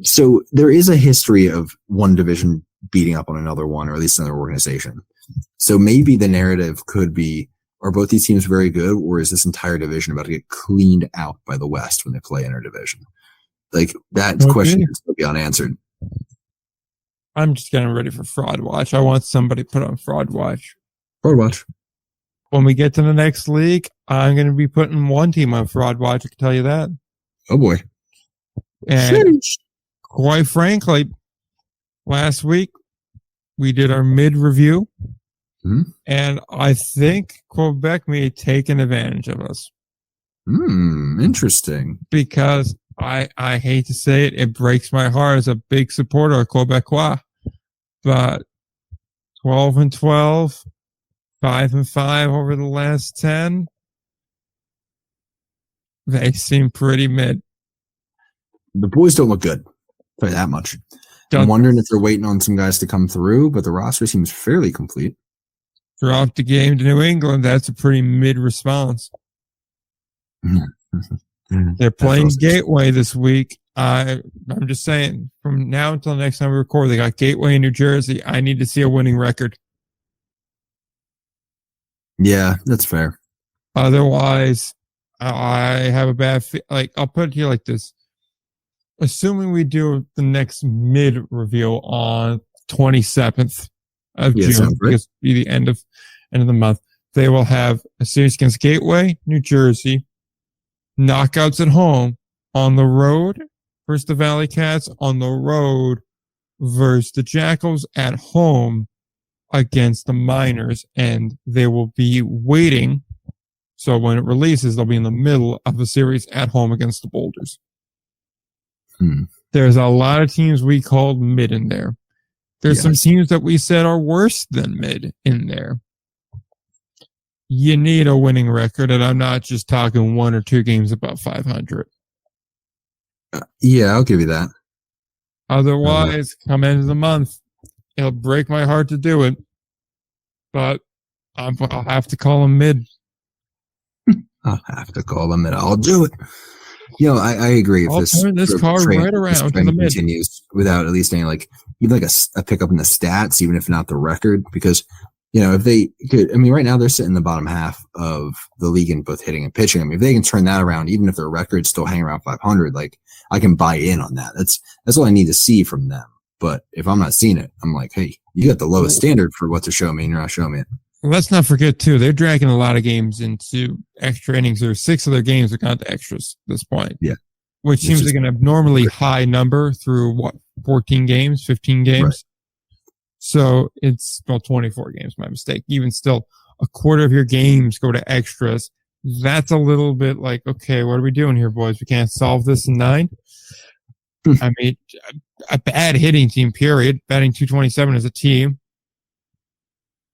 So there is a history of one division beating up on another one, or at least another organization. So maybe the narrative could be, are both these teams very good, or is this entire division about to get cleaned out by the West when they play interdivision? Like, that question can still be unanswered. I'm just getting ready for fraud watch. I want somebody put on fraud watch. Fraud watch. When we get to the next league, I'm going to be putting one team on fraud watch. I can tell you that. Oh boy. And quite frankly, last week we did our mid review, and I think Quebec may have taken advantage of us. Interesting. Because I hate to say it, it breaks my heart as a big supporter of Quebecois, but 12-12. 5-5 over the last 10. They seem pretty mid. The boys don't look good. I'll tell you that much. I'm wondering if they're waiting on some guys to come through, but the roster seems fairly complete. Throughout the game to New England, that's a pretty mid response. They're playing Gateway this week. I'm just saying, from now until next time we record, they got Gateway in New Jersey. I need to see a winning record. Yeah, that's fair. Otherwise, I have a bad I'll put it to you like this. Assuming we do the next mid reveal on 27th of June, because it'll be the end of the month, they will have a series against Gateway, New Jersey, knockouts at home, on the road versus the Valley Cats, on the road versus the Jackals, at home against the Miners, and they will be waiting. So when it releases, they'll be in the middle of a series at home against the Boulders. There's a lot of teams we called mid in there. There's some teams that we said are worse than mid in there. You need a winning record, and I'm not just talking 1 or 2 games above 500. Yeah, I'll give you that. Otherwise, come end of the month, it'll break my heart to do it, but I'll have to call them mid. I'll have to call them mid. I'll do it. I agree. I'll turn this card right around to the mid. Continues without at least any even a pickup in the stats, even if not the record, because if they could, right now they're sitting in the bottom half of the league in both hitting and pitching. If they can turn that around, even if their record's still hanging around 500, like I can buy in on that. That's all I need to see from them. But if I'm not seeing it, I'm like, hey, you got the lowest standard for what to show me, and you're not showing me it. Let's not forget too, they're dragging a lot of games into extra innings. There's 6 of their games that gone to extras at this point. Yeah. Which seems like an abnormally high number through 14 games, 15 games. Right. So it's 24 games, my mistake. Even still, a quarter of your games go to extras. That's a little bit like, okay, what are we doing here, boys? We can't solve this in 9. A bad hitting team, period. Batting 227 as a team.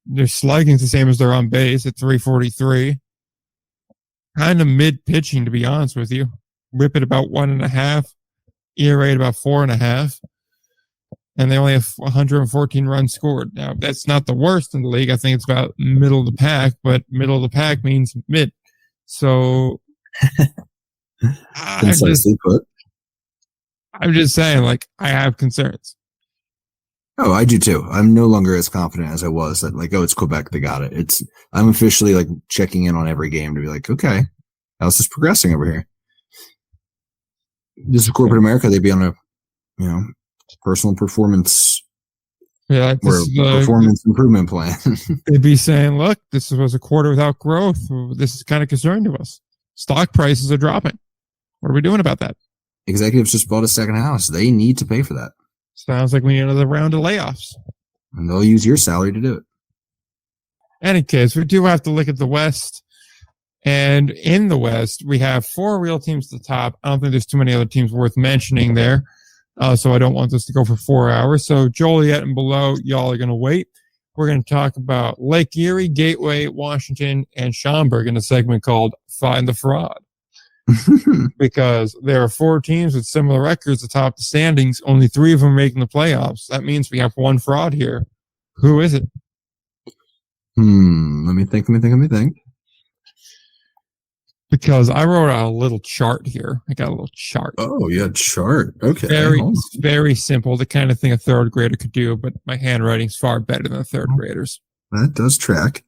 Their slugging's the same as their on base at 343. Kind of mid pitching, to be honest with you. Whip at about 1.5, ERA at about 4.5, and they only have 114 runs scored. Now, that's not the worst in the league. I think it's about middle of the pack, but middle of the pack means mid. So, I'm just saying, like, I have concerns. Oh, I do too. I'm no longer as confident as I was that, like, it's Quebec, they got it. I'm officially like checking in on every game to be like, okay, how's this progressing over here? This is corporate America. They'd be on a, personal performance, performance improvement plan. They'd be saying, "Look, this was a quarter without growth. This is kind of concerning to us. Stock prices are dropping. What are we doing about that?" Executives just bought a second house. They need to pay for that. Sounds like we need another round of layoffs, and they'll use your salary to do it. Any case, we do have to look at the West. And in the West, we have 4 real teams at the top. I don't think there's too many other teams worth mentioning there. So I don't want this to go for 4 hours. So Joliet and below, y'all are going to wait. We're going to talk about Lake Erie, Gateway, Washington, and Schaumburg in a segment called Find the Fraud. Because there are 4 teams with similar records atop the standings. Only 3 of them are making the playoffs. That means we have 1 fraud here. Who is it? Let me think. Because I wrote out a little chart here. I got a little chart. Oh, yeah, chart. Okay. Very simple. The kind of thing a 3rd grader could do, but my handwriting's far better than a 3rd grader's. That does track.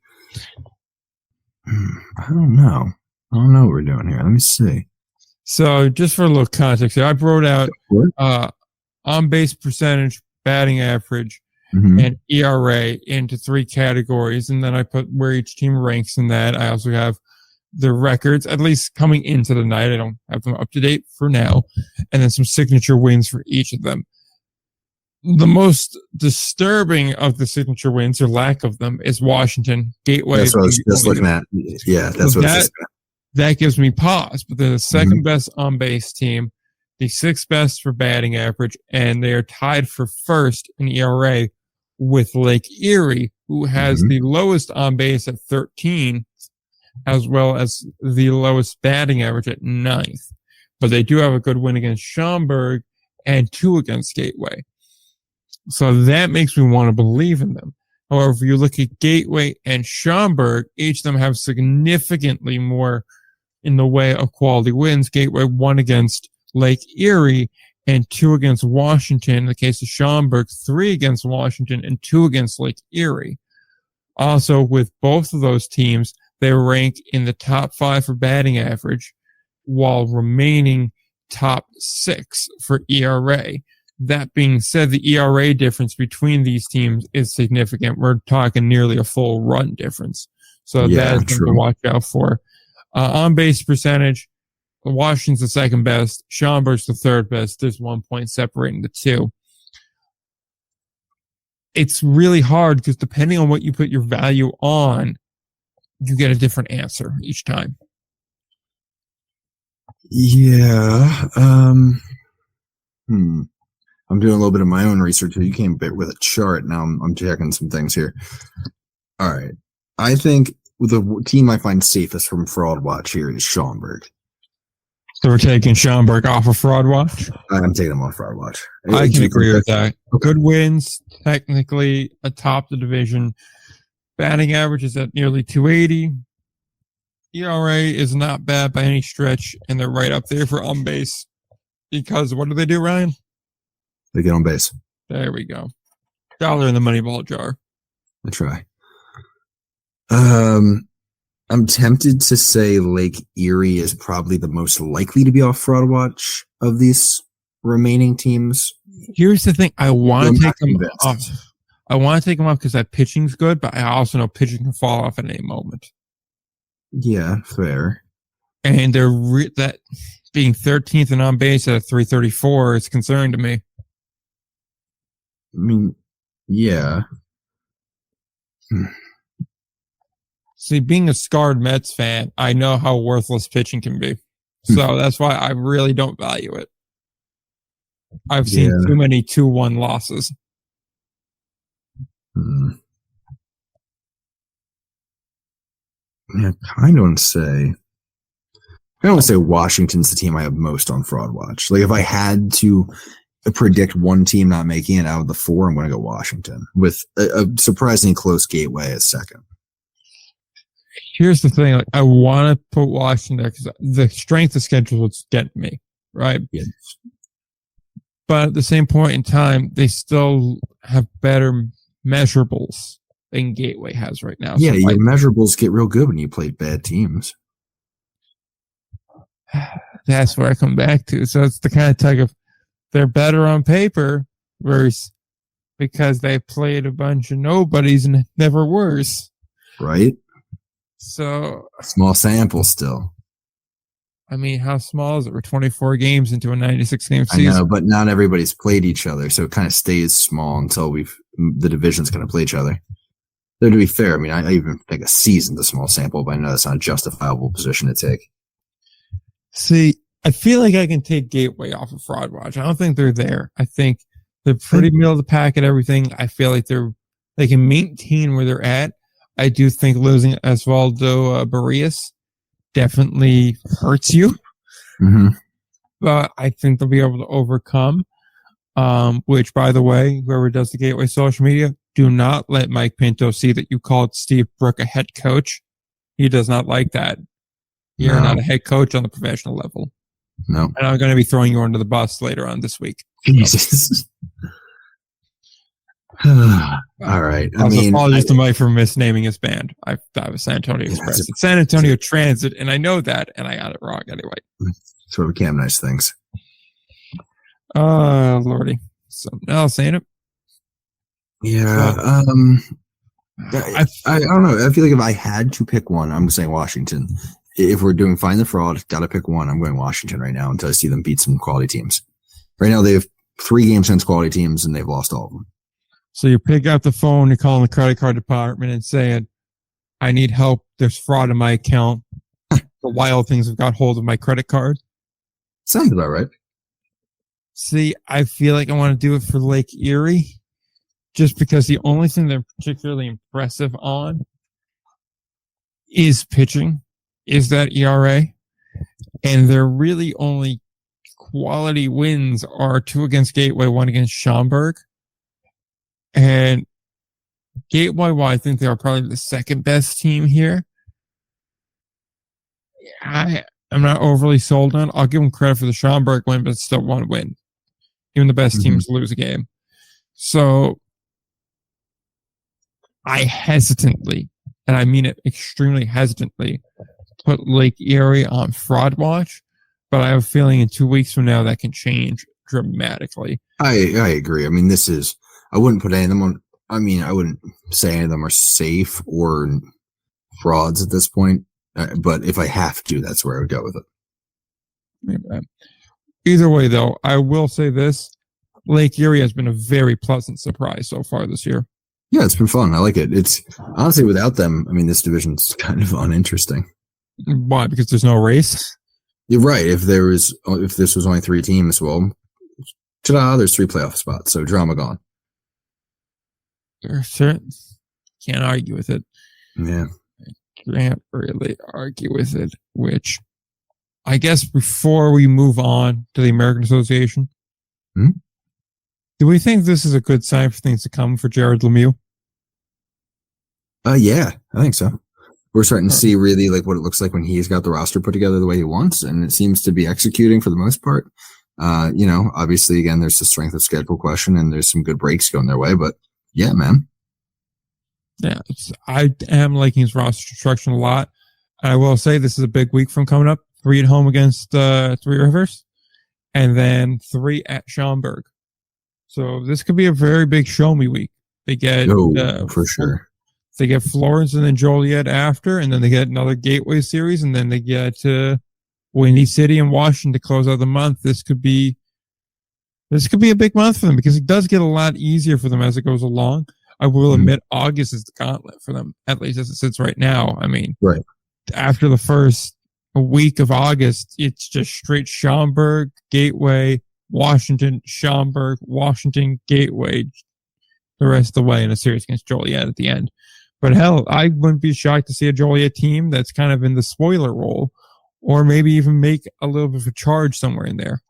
I don't know what we're doing here. Let me see. So just for a little context here, I wrote out on-base percentage, batting average, and ERA into 3 categories, and then I put where each team ranks in that. I also have the records, at least coming into the night. I don't have them up to date for now. And then some signature wins for each of them. The most disturbing of the signature wins, or lack of them, is Washington. Gateway. That's what I was just looking at. Yeah, that's what I was just looking at. That gives me pause. But they're the 2nd best on-base team, the 6th best for batting average, and they are tied for 1st in ERA with Lake Erie, who has the lowest on-base at 13, as well as the lowest batting average at 9th. But they do have a good win against Schaumburg and 2 against Gateway. So that makes me want to believe in them. However, if you look at Gateway and Schaumburg, each of them have significantly more in the way of quality wins. Gateway 1 against Lake Erie and 2 against Washington. In the case of Schaumburg, 3 against Washington and 2 against Lake Erie. Also, with both of those teams, they rank in the top 5 for batting average, while remaining top 6 for ERA. That being said, the ERA difference between these teams is significant. We're talking nearly a full run difference. So that's something to watch out for. On-base percentage, Washington's the 2nd best. Schaumburg's the 3rd best. There's 1 point separating the 2. It's really hard because depending on what you put your value on, you get a different answer each time. Yeah. I'm doing a little bit of my own research. You came with a chart. Now I'm checking some things here. All right. I think the team I find safest from Fraud Watch here is Schaumburg. So we're taking Schaumburg off of Fraud Watch? I'm taking them off Fraud Watch. I can agree with that. Okay. Good wins, technically atop the division. Batting average is at nearly 280. ERA is not bad by any stretch, and they're right up there for on base. Because what do they do, Ryan? They get on base. There we go. $1 in the Moneyball jar. I try. I'm tempted to say Lake Erie is probably the most likely to be off fraud watch of these remaining teams. Here's the thing. I want to take them convinced. off. I want to take them off because that pitching's good, but I also know pitching can fall off at any moment. Yeah, fair. And that being 13th and on base at 334 is concerning to me. I mean, yeah. See, being a scarred Mets fan, I know how worthless pitching can be. So that's why I really don't value it. I've seen too many 2-1 losses. Yeah, I kind of want to say Washington's the team I have most on fraud watch. Like if I had to predict one team not making it out of the 4, I'm going to go Washington with a surprisingly close Gateway as second. Here's the thing. Like, I want to put Washington there because the strength of schedule is getting me, right? Yes. But at the same point in time, they still have better measurables than Gateway has right now. Yeah, your measurables get real good when you play bad teams. That's where I come back to. So it's the kind of tug of they're better on paper versus because they played a bunch of nobodies and never worse. Right? So small sample still. I mean, how small is it? We're 24 games into a 96-game season. I know, but not everybody's played each other, so it kind of stays small until the divisions kind of play each other. Though to be fair, I mean, I even think a season's a small sample, but I know that's not a justifiable position to take. See, I feel like I can take Gateway off of Fraud Watch. I don't think they're there. I think they're pretty middle of the pack at everything. I feel like they can maintain where they're at. I do think losing Osvaldo Barrios definitely hurts you. Mm-hmm. But I think they'll be able to overcome, which, by the way, whoever does the Gateway social media, do not let Mike Pinto see that you called Steve Brook a head coach. He does not like that. You're not a head coach on the professional level. No. And I'm going to be throwing you under the bus later on this week. Jesus. All right. I mean, apologies to Mike for misnaming his band. I thought it was San Antonio Express. It's San Antonio Transit, and I know that, and I got it wrong anyway. Sort of Cam Nice things. Lordy. Something else, ain't it? Yeah. I don't know. I feel like if I had to pick one, I'm saying Washington. If we're doing Find the Fraud, got to pick one. I'm going Washington right now until I see them beat some quality teams. Right now, they have 3 games against quality teams, and they've lost all of them. So you pick up the phone, you're calling the credit card department and saying, I need help. There's fraud in my account. The wild things have got hold of my credit card. Sounds about right. See, I feel like I want to do it for Lake Erie just because the only thing they're particularly impressive on is pitching, is that ERA. And their really only quality wins are 2 against Gateway, 1 against Schaumburg. And Gateway, well, I think they are probably the second best team here. I'm not overly sold on. I'll give them credit for the Schaumburg win, but it's still 1 win. Even the best teams lose a game. So I hesitantly, and I mean it extremely hesitantly, put Lake Erie on Fraud Watch, but I have a feeling in 2 weeks from now that can change dramatically. I agree. I mean, I wouldn't put any of them on. I mean, I wouldn't say any of them are safe or frauds at this point. But if I have to, that's where I would go with it. Either way, though, I will say this. Lake Erie has been a very pleasant surprise so far this year. Yeah, it's been fun. I like it. It's honestly, without them, I mean, this division's kind of uninteresting. Why? Because there's no race? You're right. If this was only 3 teams, well, ta-da, there's 3 playoff spots. So drama gone. Can't argue with it. Yeah. Can't really argue with it, which I guess before we move on to the American Association, do we think this is a good sign for things to come for Jared Lemieux? Yeah, I think so. We're starting to see really like what it looks like when he's got the roster put together the way he wants, and it seems to be executing for the most part. Obviously, again, there's the strength of schedule question, and there's some good breaks going their way, but yeah, man. Yeah, I am liking his roster construction a lot. I will say this is a big week from coming up. 3 at home against Three Rivers, and then 3 at Schaumburg. So this could be a very big show me week. They get for sure. They get Florence and then Joliet after, and then they get another Gateway series, and then they get Windy City and Washington to close out the month. This could be a big month for them because it does get a lot easier for them as it goes along. I will admit August is the gauntlet for them, at least as it sits right now. I mean, right after the first week of August, it's just straight Schaumburg, Gateway, Washington, Schaumburg, Washington, Gateway, the rest of the way in a series against Joliet at the end. But hell, I wouldn't be shocked to see a Joliet team that's kind of in the spoiler role, or maybe even make a little bit of a charge somewhere in there.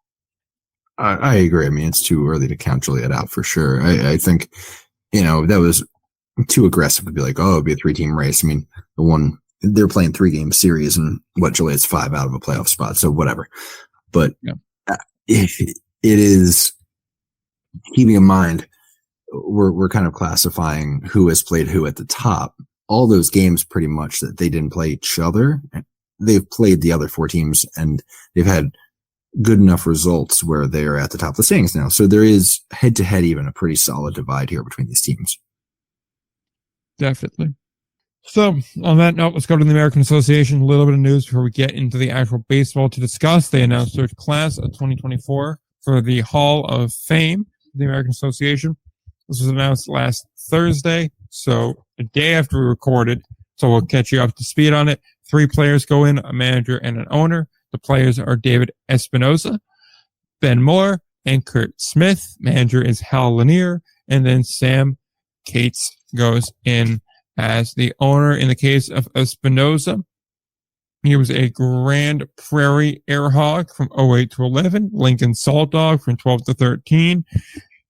I agree. I mean, it's too early to count Joliet out for sure. I think, that was too aggressive to be like, oh, it'd be a 3-team race. I mean, they're playing 3-game series and Joliet's 5 out of a playoff spot. So whatever. But it is keeping in mind, we're kind of classifying who has played who at the top. All those games pretty much that they didn't play each other, they've played the other 4 teams and they've had good enough results where they're at the top of the standings now. So there is head to head even a pretty solid divide here between these teams. Definitely. So on that note, let's go to the American Association. A little bit of news before we get into the actual baseball to discuss. They announced their class of 2024 for the Hall of Fame, the American Association. This was announced last Thursday, so a day after we recorded. So we'll catch you up to speed on it. 3 players go in, a manager and an owner. The players are David Espinoza, Ben Moore, and Kurt Smith. Manager is Hal Lanier, and then Sam Cates goes in as the owner. In the case of Espinoza, he was a Grand Prairie Air Hog from 08 to 11, Lincoln Salt Dog from 12 to 13.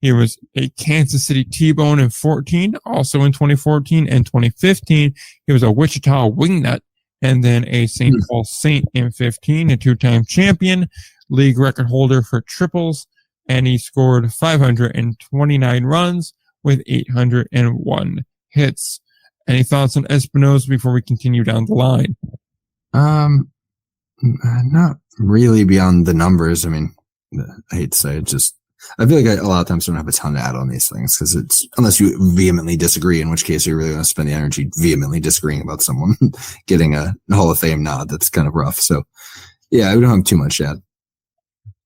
He was a Kansas City T-Bone in 14, also in 2014 and 2015. He was a Wichita Wingnut, and then a St. Paul Saint in 15, a 2-time champion, league record holder for triples, and he scored 529 runs with 801 hits. Any thoughts on Espinoza before we continue down the line? Not really beyond the numbers. I mean, I hate to say it, I feel like a lot of times don't have a ton to add on these things because it's, unless you vehemently disagree, in which case you're really going to spend the energy vehemently disagreeing about someone getting a Hall of Fame nod. That's kind of rough. So yeah, we don't have too much to add.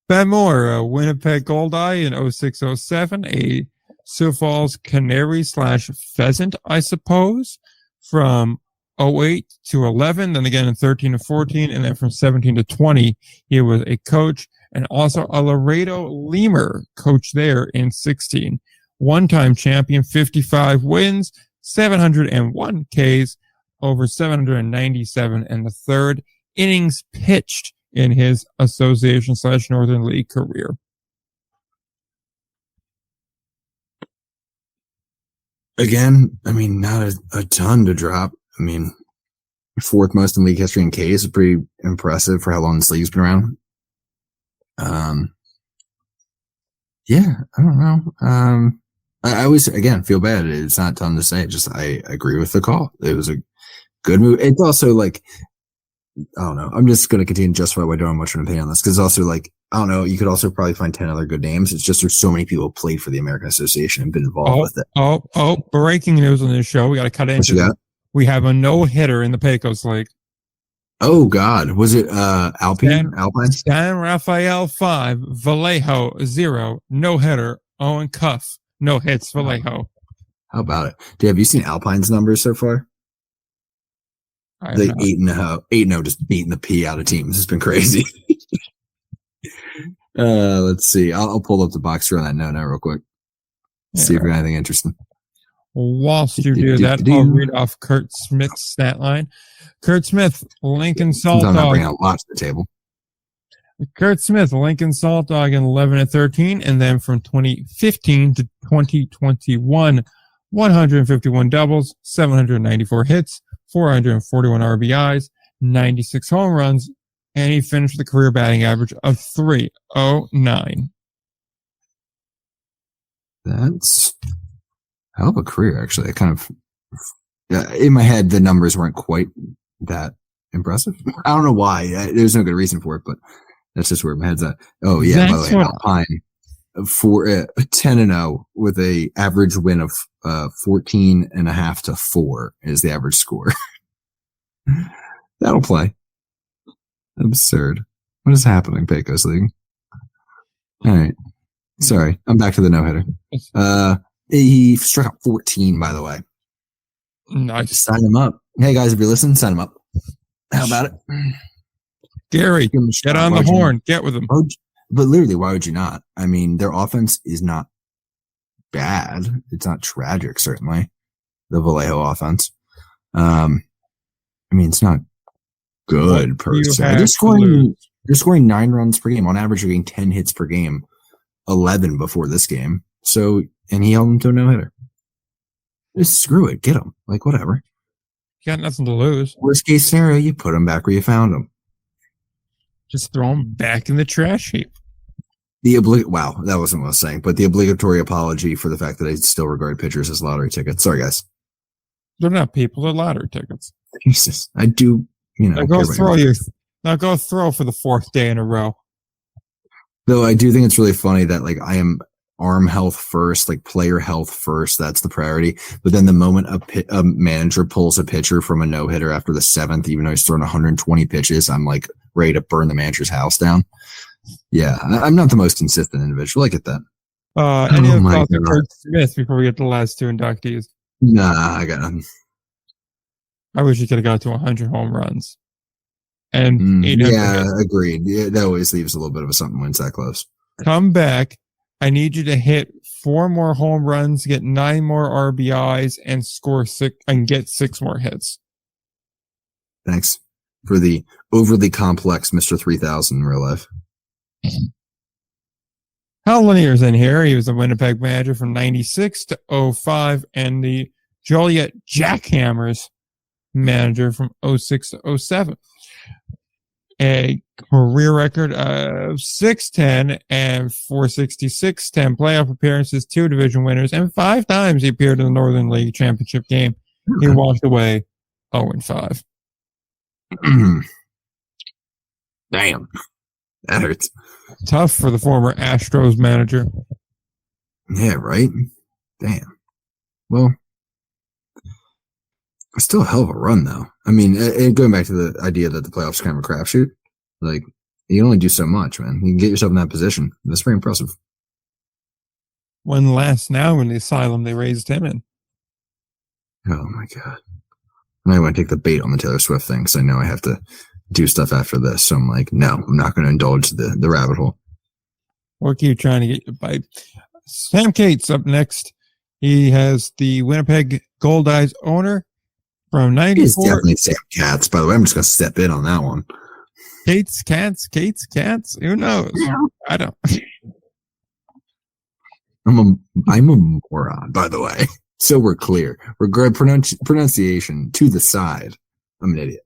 Ben Moore, Winnipeg Goldeye in 06-07, a Sioux Falls Canary / Pheasant, I suppose, from 08 to 11, then again in 13 to 14, and then from 17 to 20, he was a coach. And also a Laredo Lemur coach there in 16. 1-time champion, 55 wins, 701 Ks, over 797, and the 3rd innings pitched in his association / Northern League career. Again, I mean, not a ton to drop. I mean, 4th most in league history in Ks is pretty impressive for how long this league's been around. Yeah, I don't know. I always, again, feel bad. It's not a ton to say. Just, I agree with the call. It was a good move. It's also like, I don't know. I'm just going to continue to justify why I don't have much of an opinion on this. Cause also like, I don't know. You could also probably find 10 other good names. It's just, there's so many people who played for the American Association and been involved with it. Breaking news on this show. We got to cut into it. We have a no-hitter in the Pecos League. Oh God, was it Alpine? San Rafael 5, Vallejo 0, no hitter. Owen Cuff, no hits. Vallejo. How about it? Have you seen Alpine's numbers so far? They 8-0, just beating the P out of teams. It's been crazy. Let's see. I'll pull up the box score on that note now real quick. See if we got anything interesting. Whilst you do that, I'll read off Kurt Smith's stat line. Kurt Smith, Lincoln Salt Dog. I'm bringing a lot to the table. Kurt Smith, Lincoln Salt Dog in 11 and 13, and then from 2015 to 2021, 151 doubles, 794 hits, 441 RBIs, 96 home runs, and he finished with a career batting average of .309. That's a hell of a career, actually. I kind of in my head, the numbers weren't quite that impressive. I don't know why. There's no good reason for it, but that's just where my head's at. Oh yeah, by the way, Alpine for 10-0 with a average win of 14.5 to 4 is the average score. That'll play. Absurd. What is happening, Pecos League? All right. Sorry, I'm back to the no-hitter. He struck out 14, by the way. Nice. Sign him up. Hey, guys, if you're listening, sign him up. How about it? Gary, get on the horn. Get with him. But literally, why would you not? I mean, their offense is not bad. It's not tragic, certainly. The Vallejo offense. I mean, it's not good per se. They're scoring 9 runs per game. On average, you're getting 10 hits per game. 11 before this game. So, and he held him to a no-hitter. Just screw it. Get him. Like, whatever. You got nothing to lose. Worst case scenario, you put him back where you found him. Just throw him back in the trash heap. Wow, that wasn't what I was saying, but the obligatory apology for the fact that I still regard pitchers as lottery tickets. Sorry, guys. They're not people. They're lottery tickets. Jesus. I do, Now go throw for the 4th day in a row. Though I do think it's really funny that like I am arm health first, like player health first. That's the priority. But then the moment a manager pulls a pitcher from a no hitter after the 7th, even though he's thrown 120 pitches, I'm like ready to burn the manager's house down. Yeah, I'm not the most consistent individual. I get that. Any other thoughts on Kurt Smith before we get to the last 2 inductees? Nah, I got nothing. I wish he could have got to 100 home runs. And agreed. Yeah, that always leaves a little bit of a something when it's that close. Come back. I need you to hit 4 more home runs, get 9 more RBIs, and score 6 and get 6 more hits. Thanks for the overly complex Mr. 3000 in real life. Hal Lanier's in here. He was a Winnipeg manager from 96 to 05 and the Joliet Jackhammers manager from 06 to 07. A career record of 610 and 466, 10 playoff appearances, 2 division winners, and 5 times he appeared in the Northern League Championship game. He walked away 0-5. Damn. That hurts. Tough for the former Astros manager. Yeah, right? Damn. Well, it's still a hell of a run, though. I mean, going back to the idea that the playoffs are kind of a crapshoot, like, you can only do so much, man. You can get yourself in that position. That's very impressive. When last now in the asylum they raised him in. Oh, my God. I want to take the bait on the Taylor Swift thing because I know I have to do stuff after this. So I'm like, no, I'm not going to indulge the rabbit hole. We'll keep trying to get you to bite. Sam Cates up next. He has the Winnipeg Goldeyes owner from 94. It's definitely Sam Katz, by the way. I'm just going to step in on that one. Cates, Cats. Who knows? I don't. I'm a moron, by the way. So we're clear. Regard pronunciation to the side. I'm an idiot.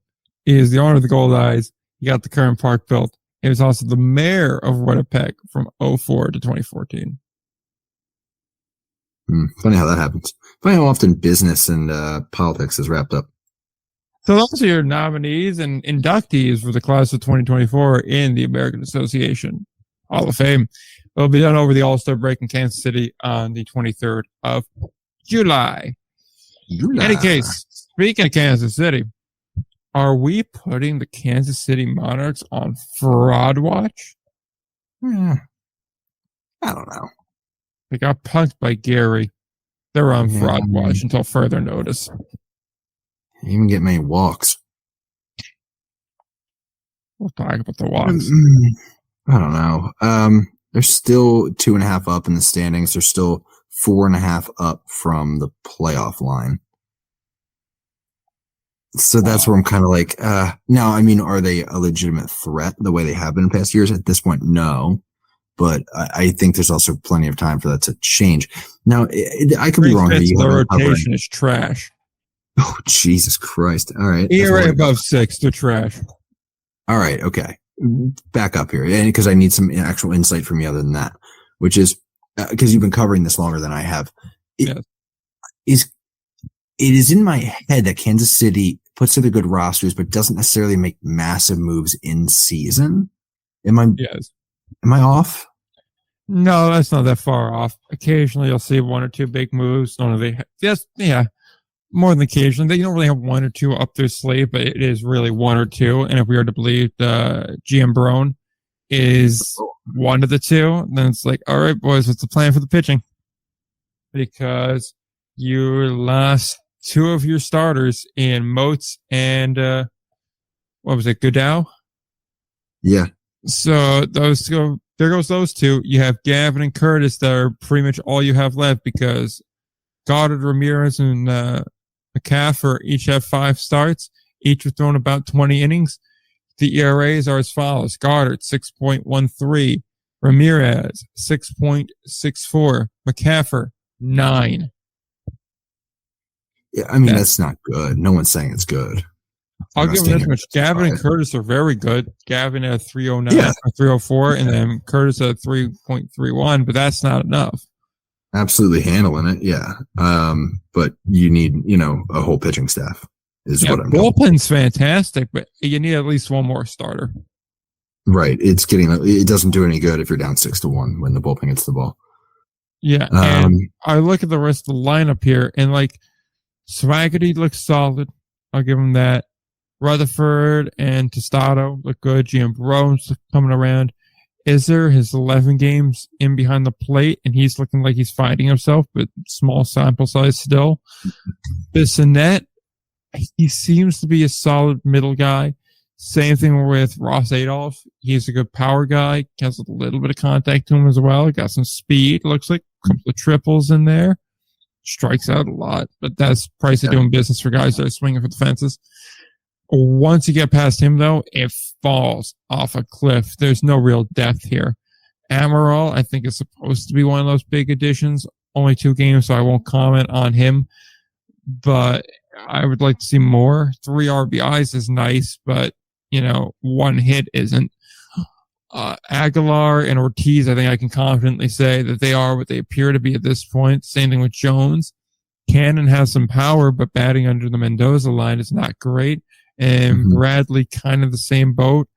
He is the owner of the Goldeyes. He got the current park built. He was also the mayor of Winnipeg from 04 to 2014. Funny how that happens. Funny how often business and politics is wrapped up. So those are your nominees and inductees for the class of 2024 in the American Association Hall of Fame. It'll be done over the All-Star break in Kansas City on the 23rd of July. In any case, speaking of Kansas City, are we putting the Kansas City Monarchs on fraud watch? I don't know. They got punked by Gary. They're on fraud watch until further notice. You even get many walks. We'll talk about the walks. I don't know. They're still 2.5 up in the standings. They're still 4.5 up from the playoff line. So that's where I'm kind of like, now, I mean, are they a legitimate threat the way they have been in past years? At this point, no. But I think there's also plenty of time for that to change. Now, I could be wrong. The rotation is trash. Oh, Jesus Christ. All right. ERA above 6, they're trash. All right. Okay. Back up here. And because I need some actual insight from you other than that, which is because you've been covering this longer than I have. Yes. it is in my head that Kansas City puts together good rosters, but doesn't necessarily make massive moves in season. Yes. Am I off? No, that's not that far off. Occasionally, you'll see one or two big moves. More than occasionally. They don't really have one or two up their sleeve, but it is really one or two. And if we are to believe GM Barone is one of the two, then it's like, all right, boys, what's the plan for the pitching? Because you lost two of your starters in Moats and Goodell? Yeah. So there goes those two. You have Gavin and Curtis that are pretty much all you have left because Goddard, Ramirez, and McCaffer each have 5 starts. Each have thrown about 20 innings. The ERAs are as follows. Goddard, 6.13. Ramirez, 6.64. McCaffer, 9. Yeah, I mean, that's not good. No one's saying it's good. I'll give them this much. Gavin and Curtis are very good. Gavin at 309 or 304, and then Curtis at 3.31, but that's not enough. Absolutely handling it, yeah. But you need, a whole pitching staff is what I'm going. Bullpen's fantastic, but you need at least one more starter. Right. It doesn't do any good if you're down 6-1 when the bullpen gets the ball. Yeah. And I look at the rest of the lineup here, and Swaggerty looks solid. I'll give him that. Rutherford and Tostado look good. GM Barone's coming around. Izzer, his 11 games in behind the plate, and he's looking like he's fighting himself, but small sample size still. Bissonnette, he seems to be a solid middle guy. Same thing with Ross Adolph. He's a good power guy. Has a little bit of contact to him as well. Got some speed. Looks like a couple of triples in there. Strikes out a lot, but that's price of doing business for guys that are swinging for the fences. Once you get past him, though, it falls off a cliff. There's no real depth here. Amaral, I think, is supposed to be one of those big additions. Only 2 games, so I won't comment on him. But I would like to see more. 3 RBIs is nice, but, 1 hit isn't. Aguilar and Ortiz, I think I can confidently say that they are what they appear to be at this point. Same thing with Jones. Cannon has some power, but batting under the Mendoza line is not great. And Bradley, kind of the same boat.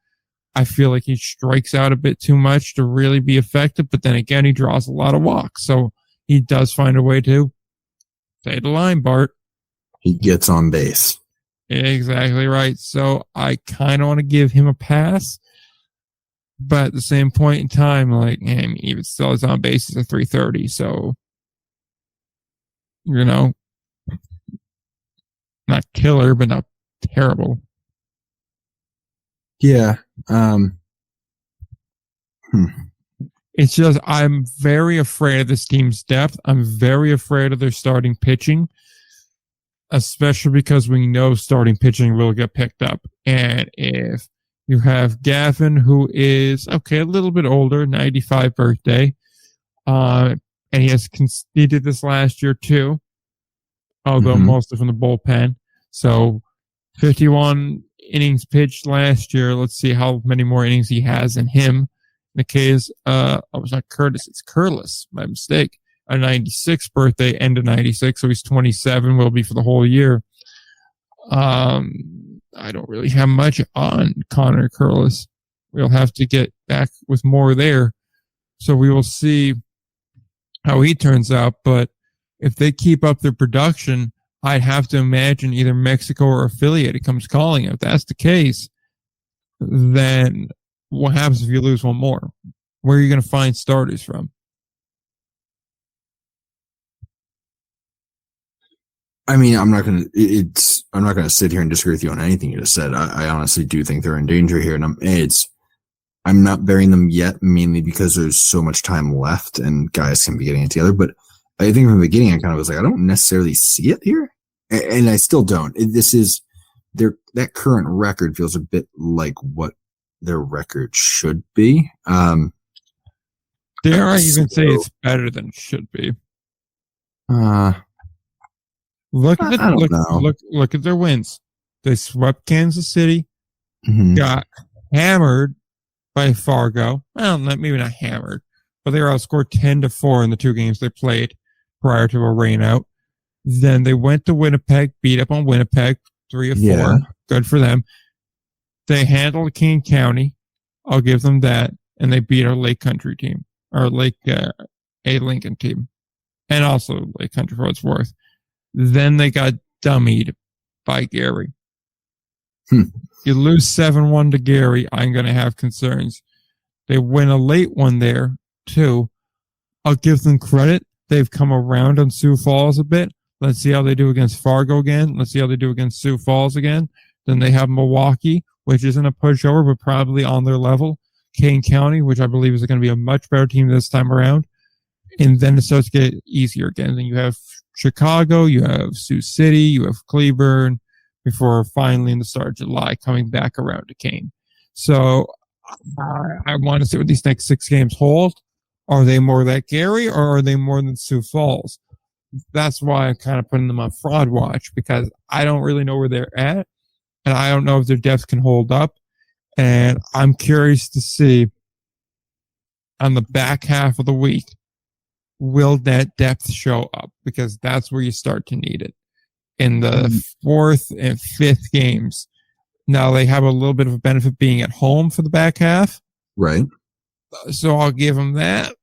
I feel like he strikes out a bit too much to really be effective, but then again, he draws a lot of walks. So he does find a way to say the line, Bart. He gets on base. Exactly right. So I kind of want to give him a pass. But at the same point in time, even still his on base is a 330. So, not killer, but not terrible. Yeah. It's just, I'm very afraid of this team's depth. I'm very afraid of their starting pitching, especially because we know starting pitching will get picked up. And if you have Gavin, who is, a little bit older, 95 birthday, and he did this last year too, although mostly from the bullpen. So 51 innings pitched last year. Let's see how many more innings he has in him. In the case, it's not Curtis, it's Curlis. My mistake. A 96 birthday, end of 96, so he's 27, will be for the whole year. I don't really have much on Connor Curlis. We'll have to get back with more there. So we will see how he turns out. But if they keep up their production, I'd have to imagine either Mexico or affiliated comes calling. If that's the case, then what happens if you lose one more? Where are you going to find starters from? I mean, I'm not going to sit here and disagree with you on anything you just said. I honestly do think they're in danger here, and I'm not burying them yet, mainly because there's so much time left and guys can be getting it together. But I think from the beginning, I kind of was like, I don't necessarily see it here, and I still don't. That current record feels a bit like what their record should be. Dare I even say it's better than it should be? Look at their wins. They swept Kansas City, got hammered by Fargo. Well, maybe not hammered, but they were outscored 10-4 in the 2 games they played prior to a rainout. Then they went to Winnipeg, beat up on Winnipeg, 3-4. Yeah. Good for them. They handled King County. I'll give them that. And they beat our Lake Country team, our A Lincoln team, and also Lake Country for what it's worth. Then they got dummied by Gary. You lose 7-1 to Gary, I'm going to have concerns. They win a late one there, too. I'll give them credit. They've come around on Sioux Falls a bit. Let's see how they do against Fargo again. Let's see how they do against Sioux Falls again. Then they have Milwaukee, which isn't a pushover, but probably on their level. Kane County, which I believe is going to be a much better team this time around. And then it starts to get easier again. Then you have Chicago, you have Sioux City, you have Cleburne, before finally in the start of July coming back around to Kane. So I want to see what these next 6 games hold. Are they more like Gary or are they more than Sioux Falls? That's why I'm kind of putting them on fraud watch, because I don't really know where they're at. And I don't know if their depth can hold up. And I'm curious to see on the back half of the week, will that depth show up? Because that's where you start to need it. In the 4th and 5th games. Now they have a little bit of a benefit being at home for the back half. Right. So I'll give them that.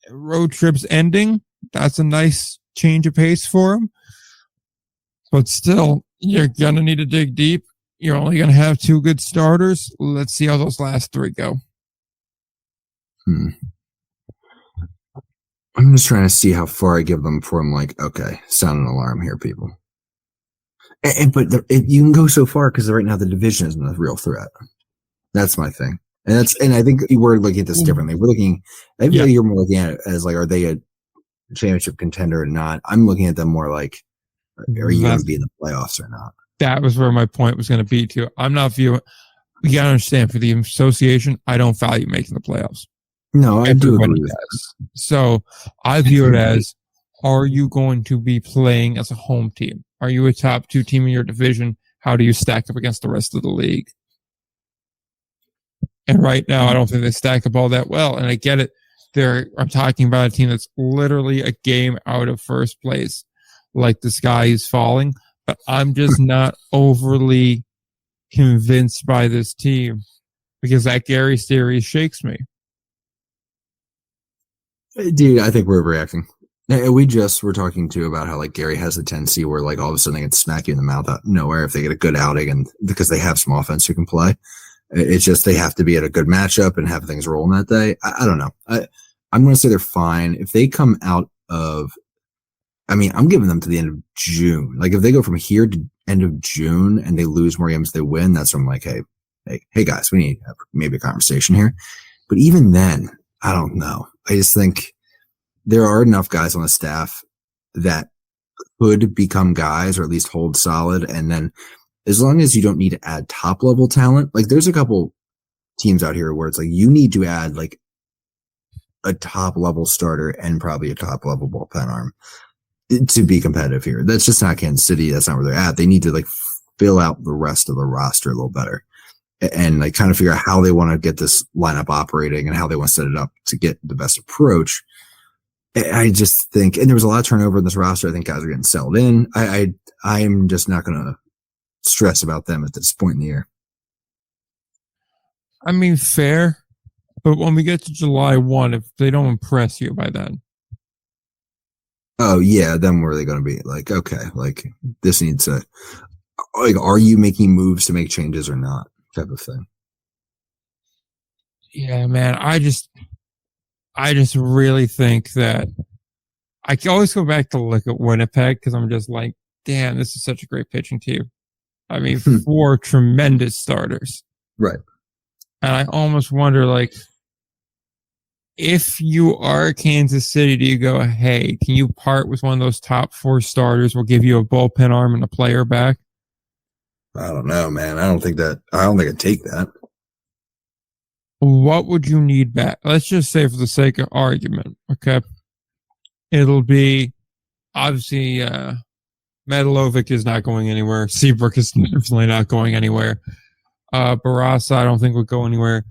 Road trips ending. That's a nice change of pace for them. But still, you're going to need to dig deep. You're only going to have 2 good starters. Let's see how those last 3 go. I'm just trying to see how far I give them before I'm like, okay, sound an alarm here, people. But you can go so far because right now the division isn't a real threat. That's my thing. And I think we're looking at this differently. We're looking, I think you're more looking at it as like, are they a championship contender or not? I'm looking at them more like, are you going to be in the playoffs or not? That was where my point was going to be too. I'm not viewing, you got to understand, for the association, I don't value making the playoffs. No, I do agree with that. So I view it as, are you going to be playing as a home team? Are you a top 2 team in your division? How do you stack up against the rest of the league? And right now, I don't think they stack up all that well. And I get it. I'm talking about a team that's literally a game out of first place. Like the sky is falling. But I'm just not overly convinced by this team, because that Gary series shakes me. Dude, I think we're overreacting. We just were talking too about how like Gary has a tendency where like all of a sudden they can smack you in the mouth out of nowhere if they get a good outing, and because they have some offense who can play. It's just they have to be at a good matchup and have things rolling that day. I don't know. I'm going to say they're fine. If they come out of, I'm giving them to the end of June. Like if they go from here to end of June and they lose more games, they win. That's when I'm like, hey guys, we need to have maybe a conversation here. But even then, I don't know. I just think there are enough guys on the staff that could become guys or at least hold solid. And then as long as you don't need to add top level talent, like there's a couple teams out here where it's like you need to add like a top level starter and probably a top level bullpen arm to be competitive here. That's just not Kansas City. That's not where they're at. They need to like fill out the rest of the roster a little better and like kind of figure out how they want to get this lineup operating and how they want to set it up to get the best approach. I just think, and there was a lot of turnover in this roster. I think guys are getting settled in. I'm just not going to stress about them at this point in the year. Fair, but when we get to July 1, if they don't impress you by then. Oh yeah, then where are they going to be? Like, okay, like this needs a, like, are you making moves to make changes or not? Type of thing. Yeah, man. I just really think that I can always go back to look at Winnipeg because I'm just like, damn, this is such a great pitching team. 4 tremendous starters. Right. And I almost wonder, like, if you are Kansas City, do you go, hey, can you part with one of those top 4 starters? We'll give you a bullpen arm and a player back. I don't know, man. I don't think I'd take that. What would you need back? Let's just say for the sake of argument, okay? It'll be, obviously, Medalovic is not going anywhere. Seabrook is definitely not going anywhere. Barasa, I don't think would go anywhere.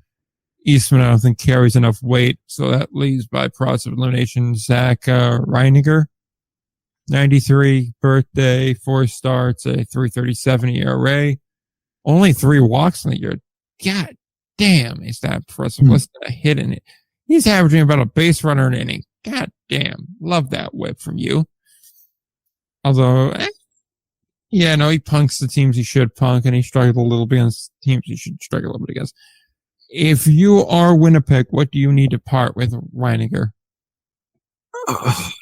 Eastman, I don't think carries enough weight, so that leaves by process of elimination Zach Reiniger. 93 birthday, 4 starts, a 337 ERA, only 3 walks in the year. God damn, is that impressive. Listen to a hit in it. He's averaging about a base runner an inning. God damn. Love that whip from you. Although, he punks the teams he should punk, and he struggled a little bit against teams he should struggle a little bit against. If you are Winnipeg, what do you need to part with Reininger? I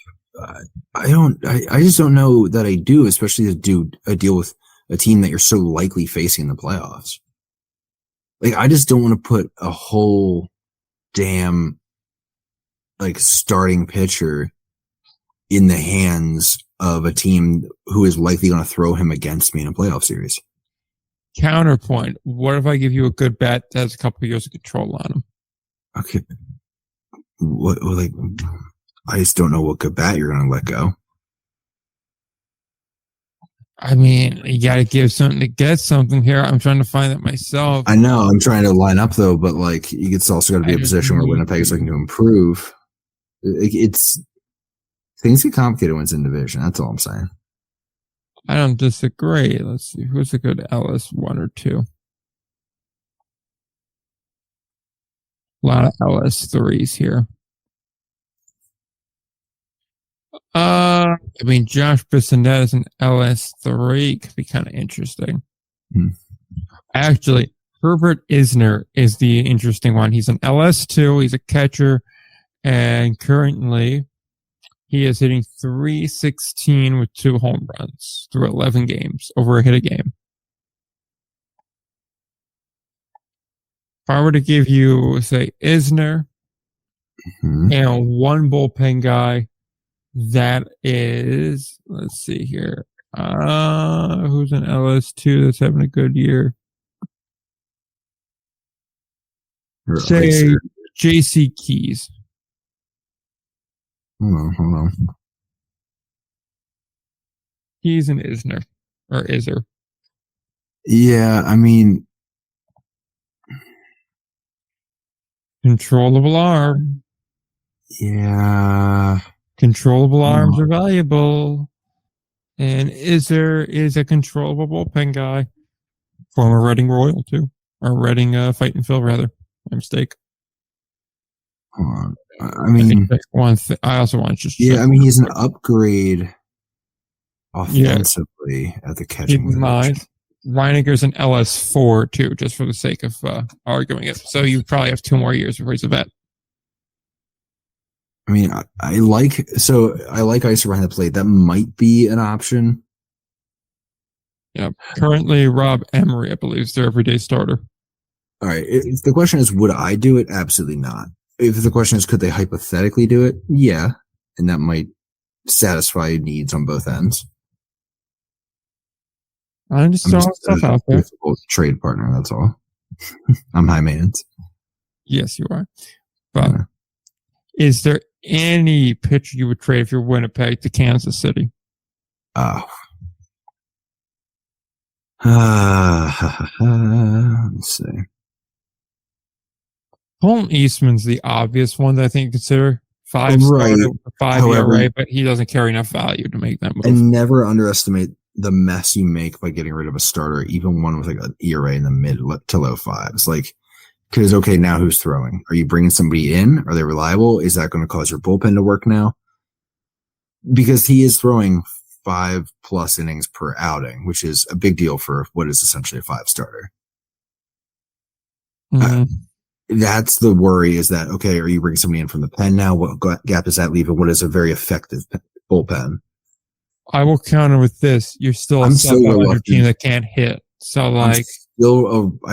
just don't know that I do, especially to do a deal with a team that you're so likely facing in the playoffs. Like, I just don't want to put a whole damn starting pitcher in the hands of a team who is likely going to throw him against me in a playoff series. Counterpoint. What if I give you a good bet that has a couple of years of control on him? Okay. I just don't know what good bat you're going to let go. I mean, you got to give something to get something here. I'm trying to find it myself. I know. I'm trying to line up, though, but it's also got to be a position where Winnipeg is looking to improve. Things get complicated when it's in division. That's all I'm saying. I don't disagree. Let's see. Who's a good LS 1 or 2? A lot of LS 3s here. Josh Bissonnette is an LS3. Could be kind of interesting. Actually, Herbert Isner is the interesting one. He's an LS2. He's a catcher. And currently, he is hitting .316 with 2 home runs through 11 games, over a hit a game. If I were to give you, say, Isner and one bullpen guy, that is, let's see here. Who's an LS2 that's having a good year? Say J.C. Keys. Hold on. Keys and Isner. Or Iser. Yeah, I mean... Controllable arm. Yeah... Controllable arms are valuable. And Iser is a controllable bullpen guy. Former Reading Royal, too. Or Reading Fight and Phil, rather. My mistake. Hold on. I mean... I also want to just... Yeah, I mean, he's an upgrade offensively at the catching position. Reininger's an LS4, too, just for the sake of arguing it. So you probably have 2 more years before he's a vet. I mean, I like Iser behind the plate. That might be an option. Yeah. Currently, Rob Emery, I believe, is their everyday starter. All right. If the question is, would I do it? Absolutely not. If the question is, could they hypothetically do it? Yeah. And that might satisfy needs on both ends. I'm just throwing stuff out there. Trade partner, that's all. I'm high maintenance. Yes, you are. But is there any pitcher you would trade if you're Winnipeg to Kansas City? Let's see. Colton Eastman's the obvious one that I think you consider. 5 ERA, but he doesn't carry enough value to make that move. And never underestimate the mess you make by getting rid of a starter, even one with an ERA in the mid to low 5s. Because, okay, now who's throwing? Are you bringing somebody in? Are they reliable? Is that going to cause your bullpen to work now? Because he is throwing 5+ innings per outing, which is a big deal for what is essentially a 5-starter. That's the worry, is that, okay, are you bringing somebody in from the pen now? What gap does that leave? And what is a very effective bullpen? I will counter with this. You're still a sub-500 team that can't hit. So, I